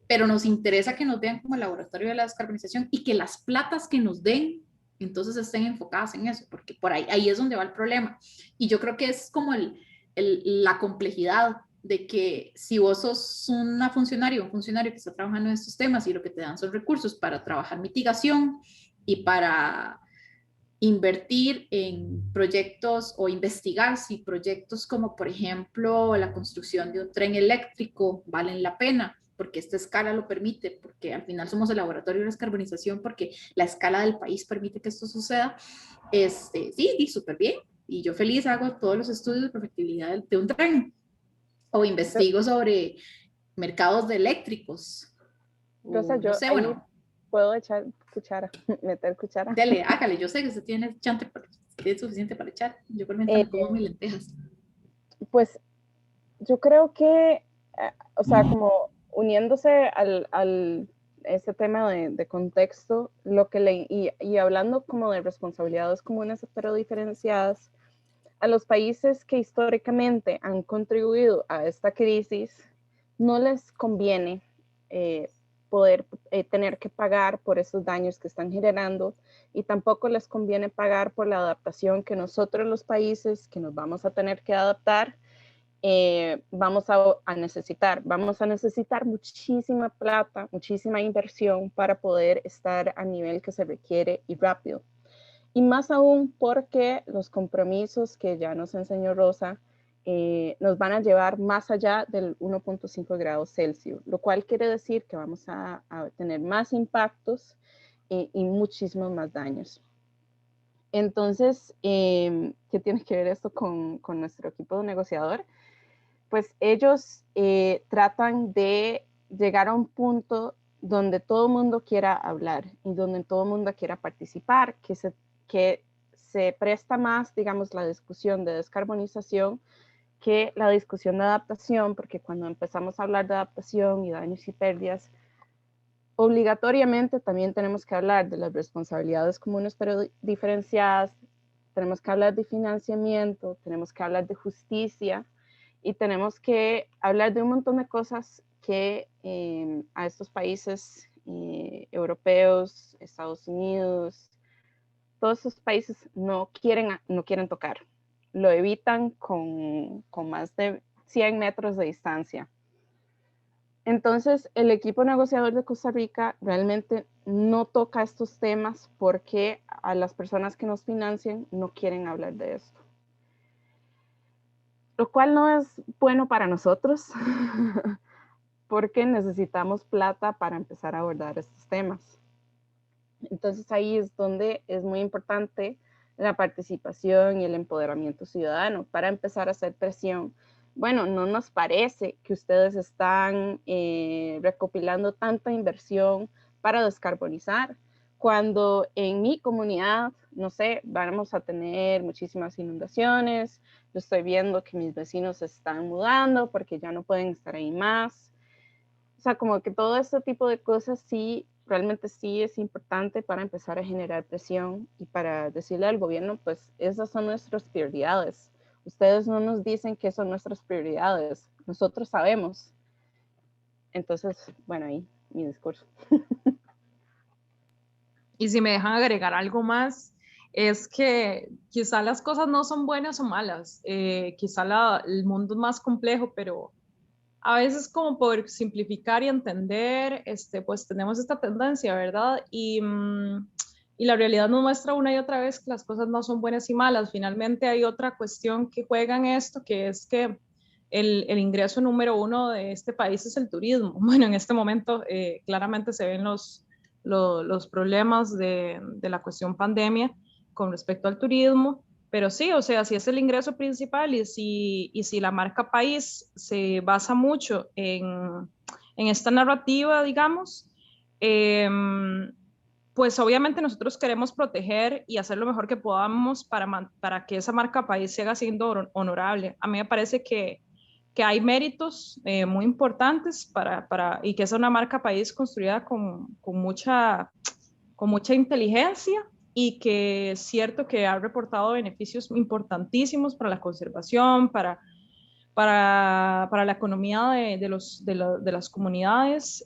pero nos interesa que nos vean como el laboratorio de la descarbonización y que las platas que nos den entonces estén enfocadas en eso, porque por ahí es donde va el problema. Y yo creo que es como la complejidad de que si vos sos un funcionario que está trabajando en estos temas y lo que te dan son recursos para trabajar mitigación y para invertir en proyectos o investigar si proyectos como por ejemplo la construcción de un tren eléctrico valen la pena, porque esta escala lo permite, porque al final somos el laboratorio de descarbonización, porque la escala del país permite que esto suceda, sí, súper bien, y yo feliz hago todos los estudios de perfectibilidad de un tren, o investigo sobre mercados de eléctricos, Rosa, yo no sé, ahí bueno. puedo echar cuchara, meter cuchara. Dale, hágale, yo sé que usted tiene chante, es suficiente para echar, yo por mientras me como mis lentejas. Pues yo creo que, o sea, como uniéndose al ese tema de contexto, lo que y hablando como de responsabilidades comunes pero diferenciadas, a los países que históricamente han contribuido a esta crisis, no les conviene poder tener que pagar por esos daños que están generando y tampoco les conviene pagar por la adaptación que nosotros los países que nos vamos a tener que adaptar vamos a necesitar. Vamos a necesitar muchísima plata, muchísima inversión para poder estar a nivel que se requiere y rápido. Y más aún porque los compromisos que ya nos enseñó Rosa nos van a llevar más allá del 1.5 grados Celsius, lo cual quiere decir que vamos a tener más impactos y muchísimos más daños. Entonces, ¿qué tiene que ver esto con nuestro equipo de negociador? Pues ellos tratan de llegar a un punto donde todo el mundo quiera hablar y donde todo el mundo quiera participar, que se presta más, digamos, la discusión de descarbonización que la discusión de adaptación, porque cuando empezamos a hablar de adaptación y daños y pérdidas, obligatoriamente también tenemos que hablar de las responsabilidades comunes pero diferenciadas, tenemos que hablar de financiamiento, tenemos que hablar de justicia y tenemos que hablar de un montón de cosas que a estos países europeos, Estados Unidos, todos esos países no quieren tocar. Lo evitan con más de 100 metros de distancia. Entonces, el equipo negociador de Costa Rica realmente no toca estos temas porque a las personas que nos financian no quieren hablar de esto. Lo cual no es bueno para nosotros porque necesitamos plata para empezar a abordar estos temas. Entonces, ahí es donde es muy importante la participación y el empoderamiento ciudadano para empezar a hacer presión. Bueno, no nos parece que ustedes están recopilando tanta inversión para descarbonizar, cuando en mi comunidad, no sé, vamos a tener muchísimas inundaciones, yo estoy viendo que mis vecinos se están mudando porque ya no pueden estar ahí más. O sea, como que todo este tipo de cosas sí, realmente sí es importante para empezar a generar presión y para decirle al gobierno, pues esas son nuestras prioridades. Ustedes no nos dicen que son nuestras prioridades, nosotros sabemos. Entonces, bueno, ahí mi discurso. Y si me dejan agregar algo más, es que quizá las cosas no son buenas o malas, quizá el mundo es más complejo, pero a veces como por simplificar y entender, pues tenemos esta tendencia, ¿verdad? Y la realidad nos muestra una y otra vez que las cosas no son buenas y malas. Finalmente hay otra cuestión que juega en esto, que es que el ingreso número uno de este país es el turismo. Bueno, en este momento claramente se ven los problemas de la cuestión pandemia con respecto al turismo, pero sí, o sea, si es el ingreso principal y si la marca país se basa mucho en esta narrativa, digamos, pues obviamente nosotros queremos proteger y hacer lo mejor que podamos para que esa marca país siga siendo honorable. A mí me parece que hay méritos muy importantes y que es una marca país construida con mucha inteligencia y que es cierto que ha reportado beneficios importantísimos para la conservación, para la economía de las comunidades.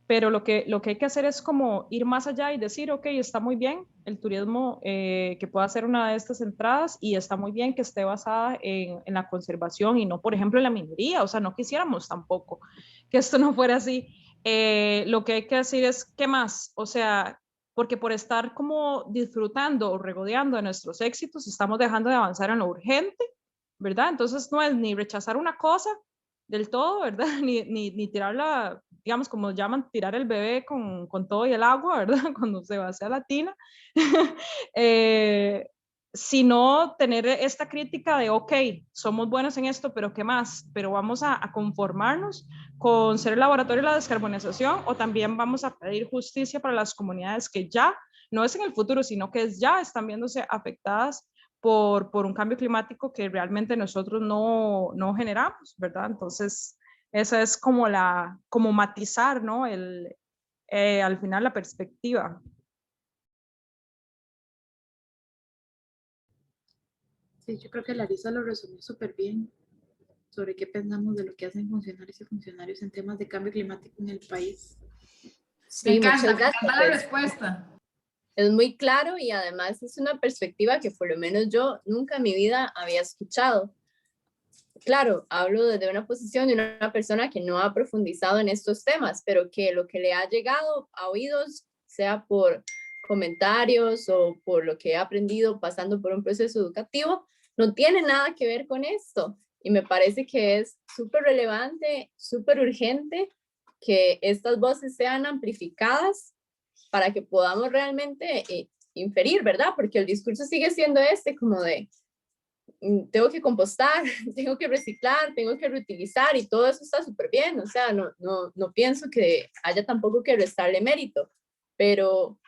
Pero lo que hay que hacer es como ir más allá y decir, ok, está muy bien el turismo que pueda ser una de estas entradas y está muy bien que esté basada en la conservación y no, por ejemplo, en la minería. O sea, no quisiéramos tampoco que esto no fuera así. Lo que hay que decir es, ¿qué más? O sea, porque por estar como disfrutando o regodeando de nuestros éxitos, estamos dejando de avanzar en lo urgente, ¿verdad? Entonces no es ni rechazar una cosa del todo, ¿verdad? Ni tirarla, digamos, como llaman, tirar el bebé con todo y el agua, ¿verdad? Cuando se va hacia la tina. Sino tener esta crítica de, ok, somos buenos en esto, pero ¿qué más? Pero vamos a conformarnos con ser el laboratorio de la descarbonización o también vamos a pedir justicia para las comunidades que ya, no es en el futuro, sino que ya están viéndose afectadas por un cambio climático que realmente nosotros no generamos, ¿verdad? Entonces, esa es como matizar, ¿no? Al final la perspectiva. Sí, yo creo que Larisa lo resumió súper bien sobre qué pensamos de lo que hacen funcionarios y funcionarios en temas de cambio climático en el país. Me Sí, encanta, muchas me encanta la gracias. respuesta. Es muy claro y además es una perspectiva que por lo menos yo nunca en mi vida había escuchado. Claro, hablo desde una posición de una persona que no ha profundizado en estos temas, pero que lo que le ha llegado a oídos, sea por comentarios o por lo que he aprendido pasando por un proceso educativo, no tiene nada que ver con esto. Y me parece que es súper relevante, súper urgente que estas voces sean amplificadas para que podamos realmente inferir, ¿verdad? Porque el discurso sigue siendo como de tengo que compostar, tengo que reciclar, tengo que reutilizar y todo eso está súper bien, o sea, no pienso que haya tampoco que restarle mérito, pero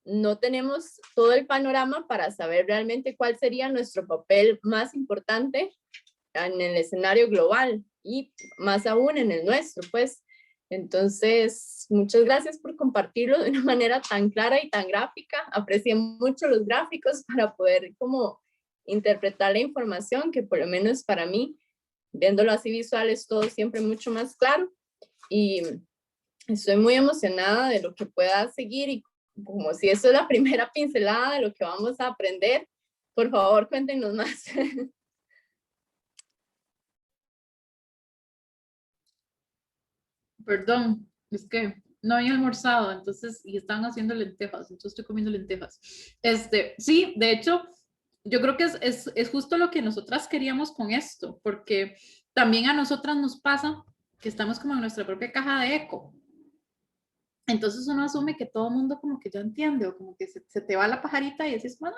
no tenemos todo el panorama para saber realmente cuál sería nuestro papel más importante en el escenario global y más aún en el nuestro, pues. Entonces, muchas gracias por compartirlo de una manera tan clara y tan gráfica. Aprecié mucho los gráficos para poder como interpretar la información, que por lo menos para mí, viéndolo así visual, es todo siempre mucho más claro. Y estoy muy emocionada de lo que pueda seguir y como si eso es la primera pincelada de lo que vamos a aprender, por favor, cuéntenos más. Perdón, es que no había almorzado, entonces, y estaban haciendo lentejas, entonces estoy comiendo lentejas. Sí, de hecho, yo creo que es justo lo que nosotras queríamos con esto, porque también a nosotras nos pasa que estamos como en nuestra propia caja de eco. Entonces uno asume que todo el mundo como que ya entiende, o como que se te va la pajarita y decís, bueno,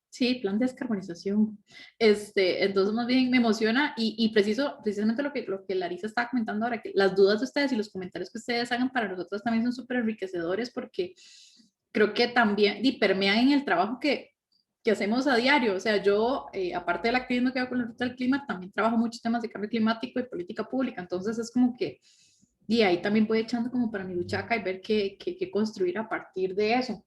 sí, plan de descarbonización. Entonces más bien me emociona y precisamente lo que Larisa estaba comentando ahora, que las dudas de ustedes y los comentarios que ustedes hagan para nosotros también son súper enriquecedores, porque creo que también permean en el trabajo que hacemos a diario. O sea, yo, aparte del activismo que hago con la Ruta del Clima, también trabajo muchos temas de cambio climático y política pública. Entonces es como que, y ahí también voy echando como para mi luchaca y ver qué construir a partir de eso.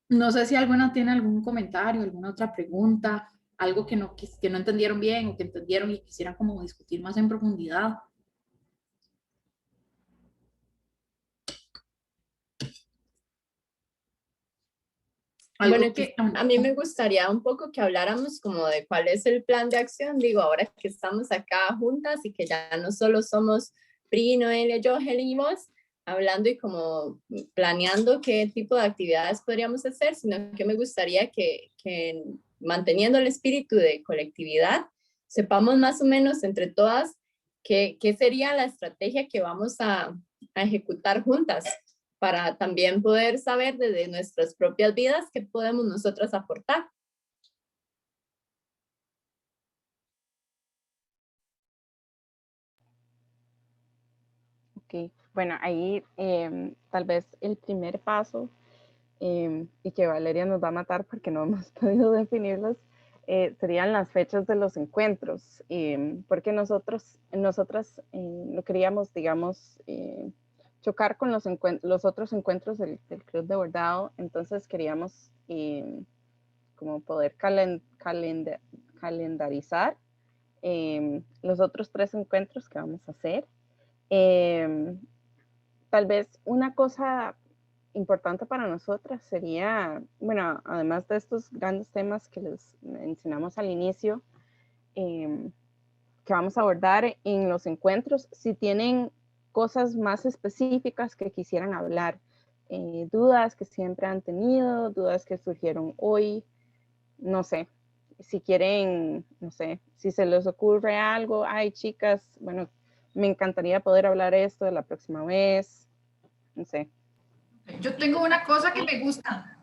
No sé si alguna tiene algún comentario, alguna otra pregunta, algo que no entendieron bien o que entendieron y quisieran como discutir más en profundidad. Bueno, a mí me gustaría un poco que habláramos como de cuál es el plan de acción, digo, ahora que estamos acá juntas y que ya no solo somos Pri, Noelia, yo, Helen y vos, hablando y como planeando qué tipo de actividades podríamos hacer, sino que me gustaría que manteniendo el espíritu de colectividad, sepamos más o menos entre todas qué sería la estrategia que vamos a ejecutar juntas, para también poder saber desde nuestras propias vidas qué podemos nosotras aportar. Ok, bueno, ahí tal vez el primer paso, y que Valeria nos va a matar porque no hemos podido definirlos, serían las fechas de los encuentros, porque nosotras no queríamos, digamos, chocar con los otros encuentros del Club de Bordado, entonces queríamos como poder calendarizar los otros 3 encuentros que vamos a hacer. Tal vez una cosa importante para nosotras sería, bueno, además de estos grandes temas que les mencionamos al inicio, que vamos a abordar en los encuentros, si tienen cosas más específicas que quisieran hablar, dudas que siempre han tenido, dudas que surgieron hoy, no sé, si quieren, no sé, si se les ocurre algo, ay chicas, bueno, me encantaría poder hablar esto de la próxima vez, no sé. Yo tengo una cosa que me gusta.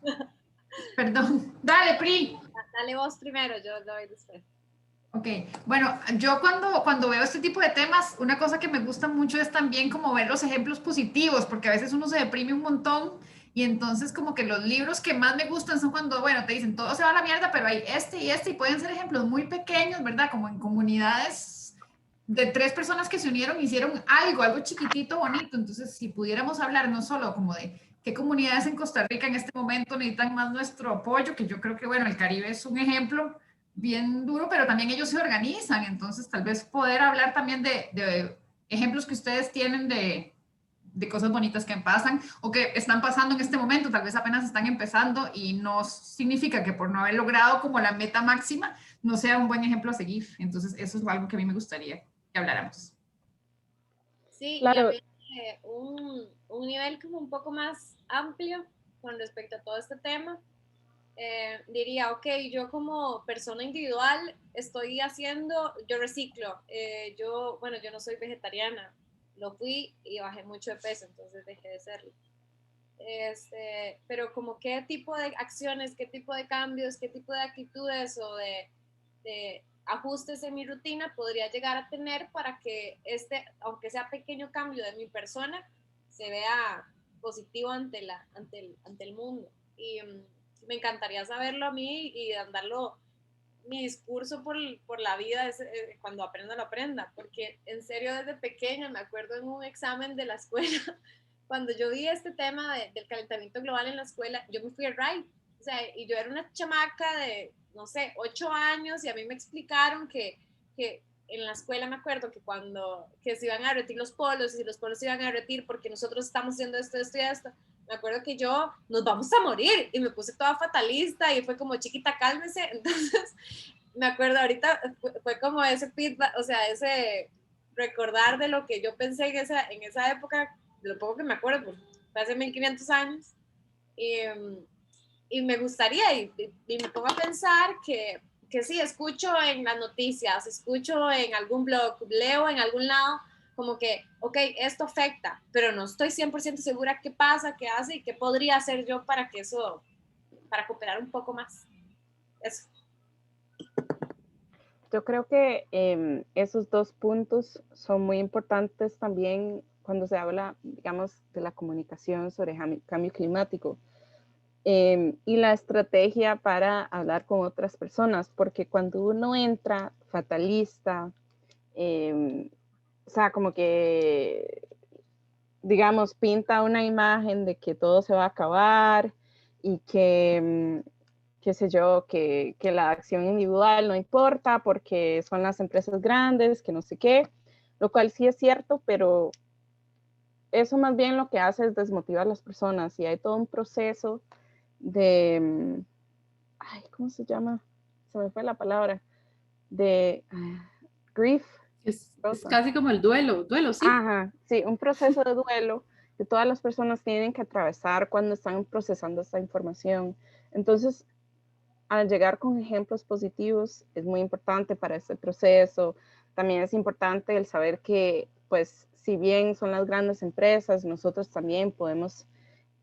Perdón, dale, Pri. Dale vos primero, yo doy después. Ok, bueno, yo cuando veo este tipo de temas, una cosa que me gusta mucho es también como ver los ejemplos positivos, porque a veces uno se deprime un montón y entonces como que los libros que más me gustan son cuando, bueno, te dicen todo se va a la mierda, pero hay y pueden ser ejemplos muy pequeños, ¿verdad? Como en comunidades de 3 personas que se unieron, hicieron algo chiquitito, bonito. Entonces, si pudiéramos hablar no solo como de qué comunidades en Costa Rica en este momento necesitan más nuestro apoyo, que yo creo que, bueno, el Caribe es un ejemplo bien duro, pero también ellos se organizan, entonces tal vez poder hablar también de ejemplos que ustedes tienen de cosas bonitas que pasan o que están pasando en este momento, tal vez apenas están empezando y no significa que por no haber logrado como la meta máxima no sea un buen ejemplo a seguir. Entonces eso es algo que a mí me gustaría que habláramos. Sí, claro. Y a mí un nivel como un poco más amplio con respecto a todo este tema. Diría, ok, yo como persona individual estoy haciendo, yo reciclo, yo no soy vegetariana, lo fui y bajé mucho de peso, entonces dejé de serlo. Pero como qué tipo de acciones, qué tipo de cambios, qué tipo de actitudes o de ajustes en mi rutina podría llegar a tener para que aunque sea pequeño cambio de mi persona, se vea positivo ante el mundo. Y me encantaría saberlo a mí y andarlo, mi discurso por la vida es, cuando aprenda lo aprenda, porque en serio desde pequeña me acuerdo en un examen de la escuela, cuando yo vi este tema del calentamiento global en la escuela, yo me fui a RAI, o sea, y yo era una chamaca de, no sé, 8 años y a mí me explicaron que en la escuela me acuerdo que que se iban a derretir los polos y los polos se iban a derretir porque nosotros estamos haciendo esto, esto y esto, me acuerdo que nos vamos a morir y me puse toda fatalista y fue como chiquita, cálmese. Entonces me acuerdo ahorita, fue como ese feedback, o sea, ese recordar de lo que yo pensé en esa época, de lo poco que me acuerdo, pues fue hace 1500 años. Y me gustaría, y me pongo a pensar que sí, escucho en las noticias, escucho en algún blog, leo en algún lado, como que, ok, esto afecta, pero no estoy 100% segura qué pasa, qué hace y qué podría hacer yo para que eso, para cooperar un poco más. Eso. Yo creo que esos dos puntos son muy importantes también cuando se habla, digamos, de la comunicación sobre cambio climático. Y la estrategia para hablar con otras personas, porque cuando uno entra fatalista, o sea, como que, digamos, pinta una imagen de que todo se va a acabar y que, qué sé yo, que la acción individual no importa porque son las empresas grandes, que no sé qué, lo cual sí es cierto, pero eso más bien lo que hace es desmotivar a las personas y hay todo un proceso de, ay, ¿cómo se llama? Se me fue la palabra, de grief. Es casi como el duelo, sí. Ajá, sí, un proceso de duelo que todas las personas tienen que atravesar cuando están procesando esta información. Entonces, al llegar con ejemplos positivos es muy importante para este proceso. También es importante el saber que, pues, si bien son las grandes empresas, nosotros también podemos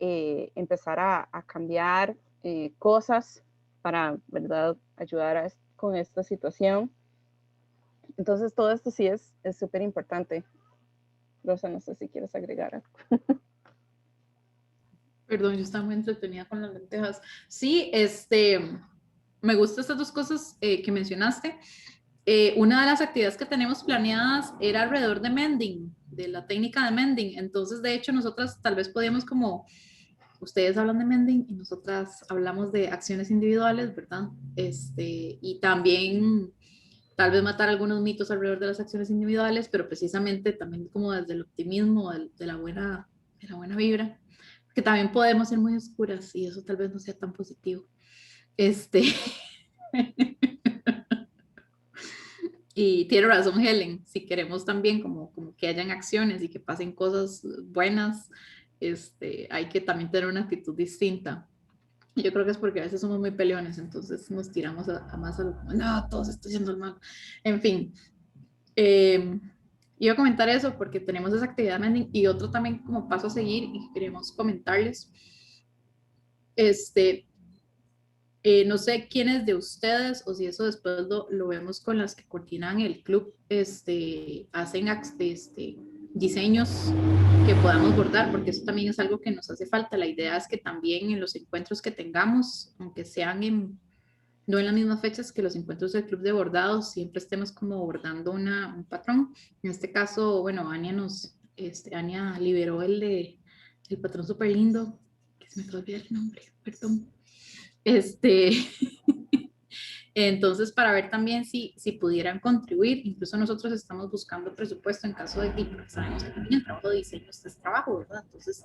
empezar a cambiar cosas para, ¿verdad?, ayudar con esta situación. Entonces, todo esto sí es súper importante. Rosa, no sé si quieres agregar algo. Perdón, yo estaba muy entretenida con las lentejas. Sí, me gustan estas dos cosas que mencionaste. Una de las actividades que tenemos planeadas era alrededor de mending, de la técnica de mending. Entonces, de hecho, nosotras tal vez podíamos como, ustedes hablan de mending y nosotras hablamos de acciones individuales, ¿verdad? Y también tal vez matar algunos mitos alrededor de las acciones individuales, pero precisamente también como desde el optimismo, de la buena vibra, que también podemos ser muy oscuras y eso tal vez no sea tan positivo. Y tiene razón Helen, si queremos también como que hayan acciones y que pasen cosas buenas, hay que también tener una actitud distinta. Yo creo que es porque a veces somos muy peleones, entonces nos tiramos a más a lo como, no, todos estoy haciendo el mal. En fin, iba a comentar eso porque tenemos esa actividad y otro también como paso a seguir y queremos comentarles. No sé quiénes de ustedes o si eso después lo vemos con las que coordinan el club, hacen diseños que podamos bordar, porque eso también es algo que nos hace falta. La idea es que también en los encuentros que tengamos, aunque sean no en las mismas fechas que los encuentros del club de bordados, siempre estemos como bordando un patrón. En este caso, bueno, Ania liberó el patrón súper lindo, que se me olvidó el nombre, perdón. Entonces, para ver también si pudieran contribuir, incluso nosotros estamos buscando presupuesto en caso de que, porque sabemos que también el trabajo de diseño es trabajo, ¿verdad? Entonces,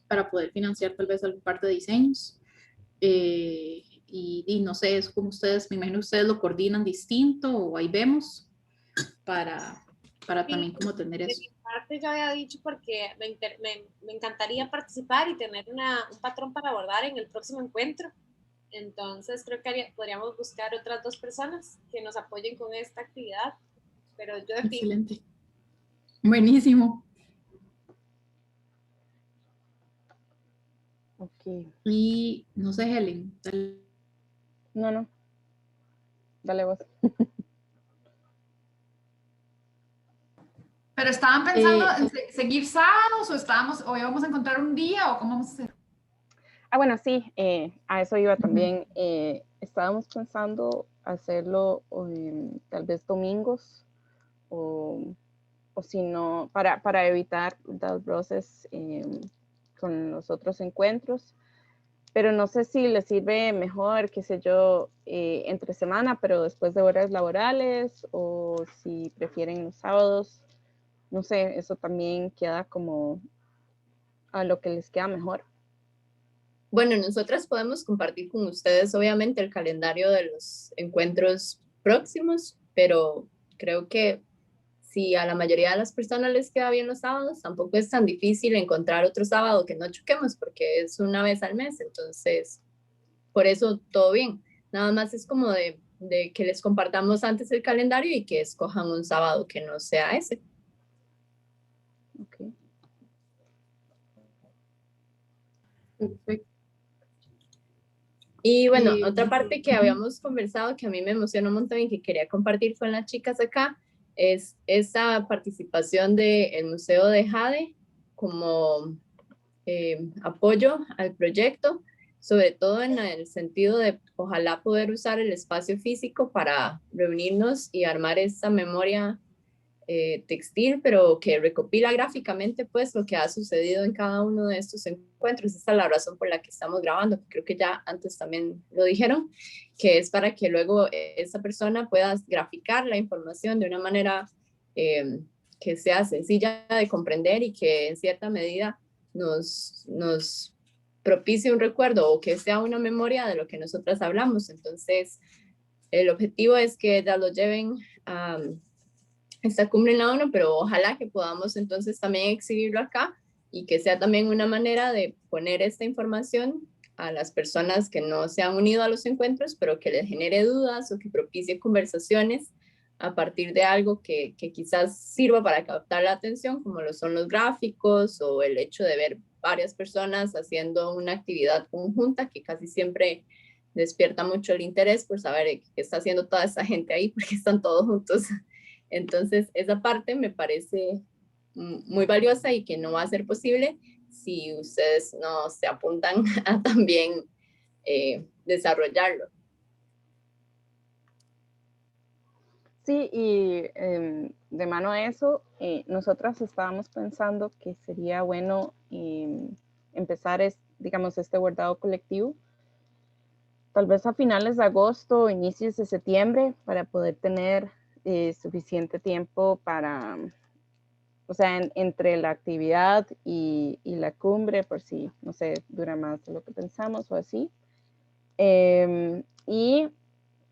para poder financiar tal vez alguna parte de diseños. Y no sé, es como ustedes, me imagino que ustedes lo coordinan distinto o ahí vemos para también como tener eso. De mi parte yo había dicho porque me encantaría participar y tener un patrón para abordar en el próximo encuentro. Entonces creo que podríamos buscar otras 2 personas que nos apoyen con esta actividad, pero yo de fijo. Excelente. Buenísimo. Ok. Y no sé, Helen. No. Dale vos. ¿Pero estaban pensando en seguir sábados o íbamos a encontrar un día o cómo vamos a hacer? Bueno, sí, a eso iba también. Estábamos pensando hacerlo tal vez domingos o si no, para evitar los roces con los otros encuentros. pero no sé si les sirve mejor, qué sé yo, entre semana, pero después de horas laborales, o si prefieren los sábados. No sé, eso también queda como a lo que les queda mejor. Bueno, nosotras podemos compartir con ustedes, obviamente, el calendario de los encuentros próximos, pero creo que si a la mayoría de las personas les queda bien los sábados, tampoco es tan difícil encontrar otro sábado que no choquemos, porque es una vez al mes, entonces, por eso todo bien. Nada más es como de que les compartamos antes el calendario y que escojan un sábado que no sea ese. Okay. Perfecto. Y bueno, otra parte que habíamos conversado que a mí me emociona un montón y que quería compartir con las chicas acá es esa participación del Museo de Jade como apoyo al proyecto, sobre todo en el sentido de ojalá poder usar el espacio físico para reunirnos y armar esa memoria textil, pero que recopila gráficamente pues lo que ha sucedido en cada uno de estos encuentros. Esta es la razón por la que estamos grabando, que creo que ya antes también lo dijeron, que es para que luego esa persona pueda graficar la información de una manera que sea sencilla de comprender y que en cierta medida nos propicie un recuerdo o que sea una memoria de lo que nosotras hablamos. Entonces, el objetivo es que ellas lo lleven a esta cumbre en la ONU, pero ojalá que podamos entonces también exhibirlo acá y que sea también una manera de poner esta información a las personas que no se han unido a los encuentros, pero que les genere dudas o que propicie conversaciones a partir de algo que quizás sirva para captar la atención, como lo son los gráficos o el hecho de ver varias personas haciendo una actividad conjunta que casi siempre despierta mucho el interés por saber qué está haciendo toda esa gente ahí, porque están todos juntos. Entonces, esa parte me parece muy valiosa y que no va a ser posible si ustedes no se apuntan a también desarrollarlo. Sí, y de mano a eso, nosotras estábamos pensando que sería bueno empezar, digamos, este bordado colectivo, tal vez a finales de agosto o inicios de septiembre, para poder tener suficiente tiempo para, o sea, entre la actividad y la cumbre, por si, no sé, dura más de lo que pensamos o así. Y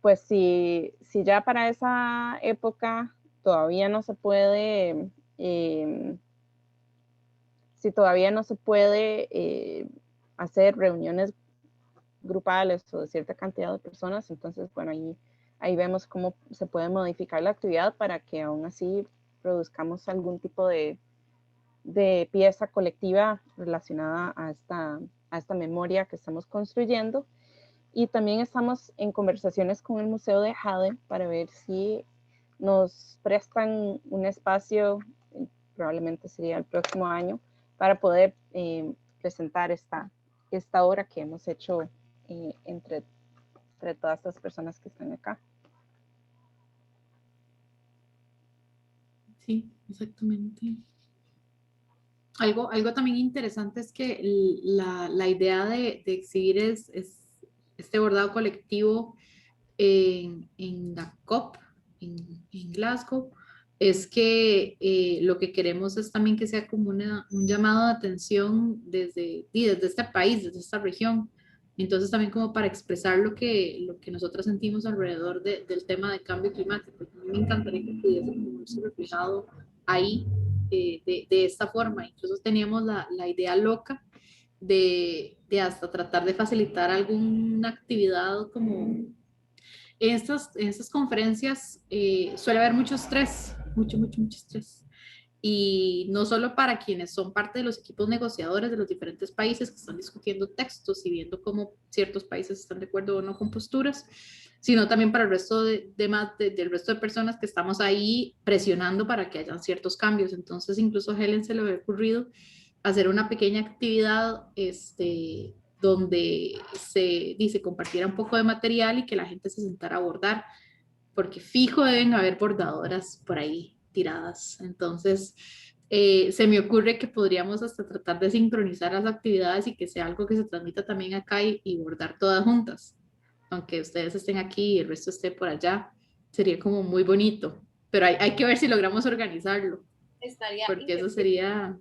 pues si ya para esa época todavía no se puede, si todavía no se puede hacer reuniones grupales o de cierta cantidad de personas, entonces, bueno, ahí vemos cómo se puede modificar la actividad para que aún así produzcamos algún tipo de pieza colectiva relacionada a esta memoria que estamos construyendo. Y también estamos en conversaciones con el Museo de Jade para ver si nos prestan un espacio, probablemente sería el próximo año, para poder presentar esta obra que hemos hecho entre todas estas personas que están acá. Sí, exactamente. Algo también interesante es que la idea de exhibir es este bordado colectivo en la COP, en Glasgow, es que lo que queremos es también que sea como un llamado de atención desde este país, desde esta región. Entonces también como para expresar lo que nosotros sentimos alrededor del tema de cambio climático. A mí me encantaría que pudiese verse reflejado ahí de esta forma. Incluso teníamos la idea loca de hasta tratar de facilitar alguna actividad como en estas conferencias suele haber mucho estrés, mucho estrés. Y no solo para quienes son parte de los equipos negociadores de los diferentes países que están discutiendo textos y viendo cómo ciertos países están de acuerdo o no con posturas, sino también para el resto del resto de personas que estamos ahí presionando para que hayan ciertos cambios. Entonces, incluso a Helen se le había ocurrido hacer una pequeña actividad donde se compartiera un poco de material y que la gente se sentara a bordar, porque fijo deben haber bordadoras por ahí tiradas. Entonces, Se me ocurre que podríamos hasta tratar de sincronizar las actividades y que sea algo que se transmita también acá y bordar todas juntas. Aunque ustedes estén aquí y el resto esté por allá, sería como muy bonito. Pero hay que ver si logramos organizarlo, Estaría porque eso increíble. sería,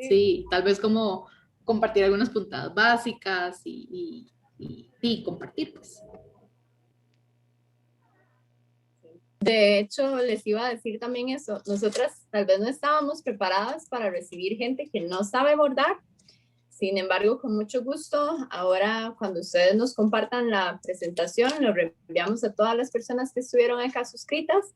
Sí. sí, tal vez como compartir algunas puntadas básicas y compartir, pues. De hecho, les iba a decir también eso. Nosotras tal vez no estábamos preparadas para recibir gente que no sabe bordar. Sin embargo, con mucho gusto, ahora cuando ustedes nos compartan la presentación, lo reenviamos a todas las personas que estuvieron acá suscritas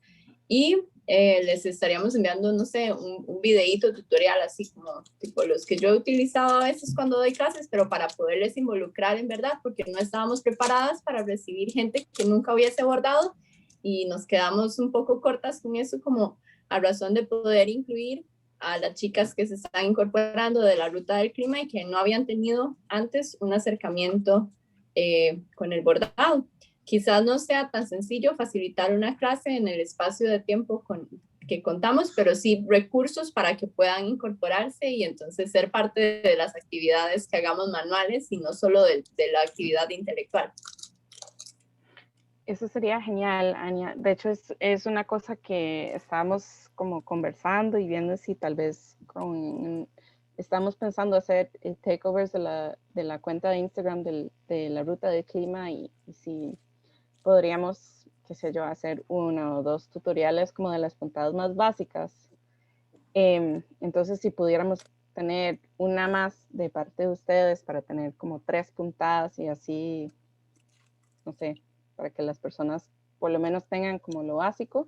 y les estaríamos enviando, no sé, un videíto tutorial, así como tipo los que yo he utilizado a veces cuando doy clases, pero para poderles involucrar en verdad, porque no estábamos preparadas para recibir gente que nunca hubiese bordado y nos quedamos un poco cortas con eso, como a razón de poder incluir a las chicas que se están incorporando de la ruta del clima y que no habían tenido antes un acercamiento con el bordado. Quizás no sea tan sencillo facilitar una clase en el espacio de tiempo que contamos, pero sí recursos para que puedan incorporarse y entonces ser parte de las actividades que hagamos manuales y no solo de la actividad intelectual. Eso sería genial, Ania. De hecho, es una cosa que estábamos como conversando y viendo si tal vez estamos pensando hacer takeovers de la cuenta de Instagram de la ruta del clima y si podríamos, qué sé yo, hacer 1 o 2 tutoriales como de las puntadas más básicas. Entonces, si pudiéramos tener una más de parte de ustedes para tener como 3 puntadas y así, no sé, para que las personas por lo menos tengan como lo básico,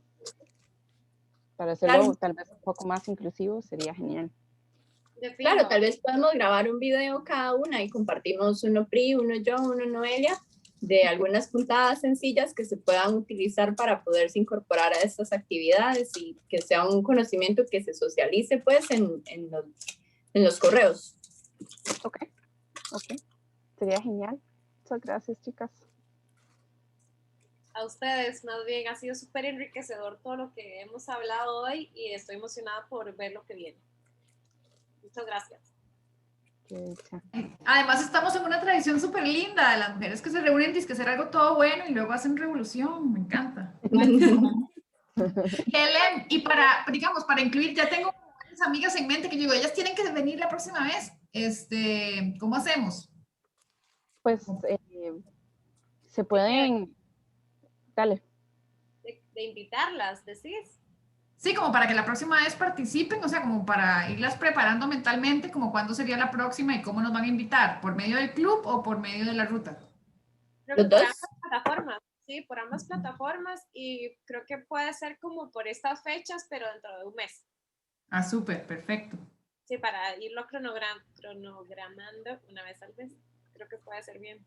para hacerlo Claro. tal vez un poco más inclusivo, sería genial. Claro, tal vez podemos grabar un video cada una y compartimos uno Pri, uno yo, uno Noelia, de algunas puntadas sencillas que se puedan utilizar para poderse incorporar a estas actividades y que sea un conocimiento que se socialice pues en los correos. Ok, sería genial. Muchas gracias, chicas. A ustedes, más bien, ha sido súper enriquecedor todo lo que hemos hablado hoy y estoy emocionada por ver lo que viene. Muchas gracias. Además estamos en una tradición súper linda de las mujeres que se reúnen y que hacer algo todo bueno y luego hacen revolución, me encanta. Helen, y digamos, para incluir, ya tengo varias amigas en mente que yo digo, ellas tienen que venir la próxima vez, ¿cómo hacemos? Pues se pueden, dale. De invitarlas, decís. Sí, como para que la próxima vez participen, o sea, como para irlas preparando mentalmente, como cuándo sería la próxima y cómo nos van a invitar, ¿por medio del club o por medio de la ruta? Creo que ¿Los por dos? ambas plataformas, sí, por ambas plataformas y creo que puede ser como por estas fechas, pero dentro de un mes. Ah, súper, perfecto. Sí, para irlo cronogramando una vez al mes, creo que puede ser bien.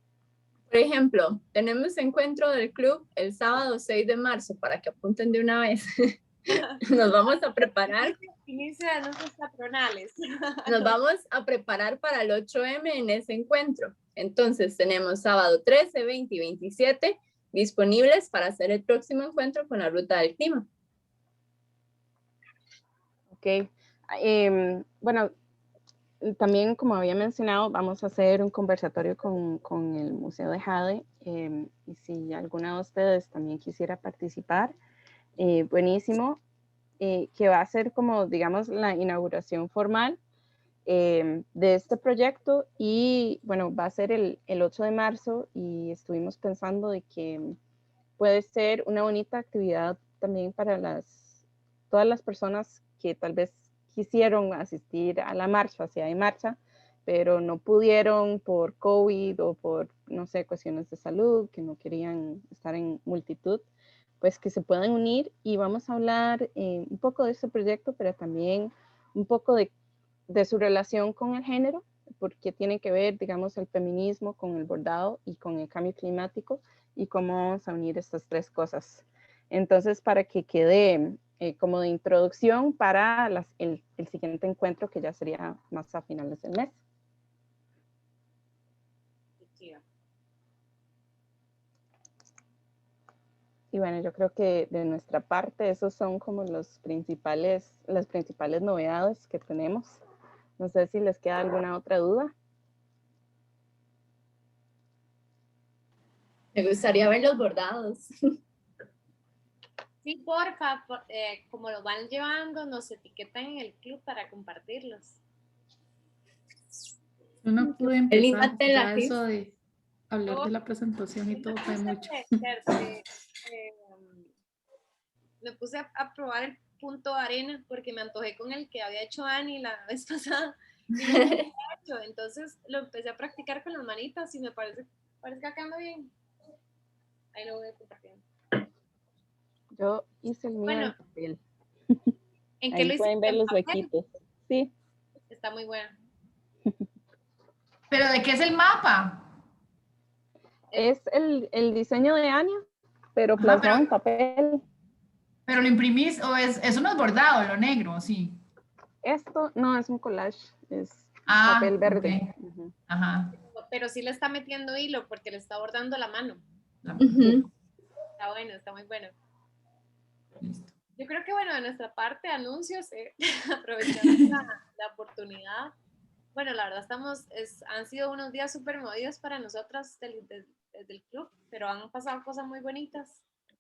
Por ejemplo, tenemos encuentro del club el sábado 6 de marzo para que apunten de una vez. Nos vamos a preparar. Inicio de anuncios patronales. Nos vamos a preparar para el 8M en ese encuentro. Entonces tenemos sábado 13, 20 y 27 disponibles para hacer el próximo encuentro con la ruta del clima. Ok. Bueno, también como había mencionado, vamos a hacer un conversatorio con el Museo de Jade y si alguna de ustedes también quisiera participar, buenísimo, que va a ser como, digamos, la inauguración formal de este proyecto y bueno, va a ser el 8 de marzo y estuvimos pensando de que puede ser una bonita actividad también para todas las personas que tal vez quisieron asistir a la marcha, si hay marcha, pero no pudieron por COVID o por, no sé, cuestiones de salud, que no querían estar en multitud, pues que se puedan unir y vamos a hablar un poco de este proyecto, pero también un poco de su relación con el género, porque tiene que ver, digamos, el feminismo con el bordado y con el cambio climático y cómo vamos a unir estas 3 cosas. Entonces, para que quede como de introducción para el siguiente encuentro, que ya sería más a finales del mes. Y bueno, yo creo que de nuestra parte esos son como las principales novedades que tenemos. No sé si les queda alguna otra duda. Me gustaría ver los bordados. Sí, porfa, como lo van llevando, nos etiquetan en el club para compartirlos. Yo no pude Qué linda empezar, tela, ya Cris. eso de hablar de la presentación y todo fue mucho. Me puse a probar el punto arena porque me antojé con el que había hecho Ani la vez pasada y no lo había hecho, entonces lo empecé a practicar con las manitas y me parece que acá anda bien. Ahí lo voy a compartir. Yo hice el mío Bueno, en papel. ¿en qué Ahí lo pueden hiciste? ver ¿En los papel? huequitos. Sí. Está muy buena. ¿Pero de qué es el mapa? Es el diseño de Ania, pero Ajá, plasmado en papel. pero lo imprimís o eso no es bordado, lo negro, sí. Esto no es un collage, es Ah, papel verde. ok. Ujú. Ajá. Pero sí le está metiendo hilo porque le está bordando la mano. Ujú. Está bueno, está muy bueno. Listo. Yo creo que, bueno, de nuestra parte, anuncios, aprovechando la oportunidad. Bueno, la verdad han sido unos días súper movidos para nosotras desde el club, pero han pasado cosas muy bonitas.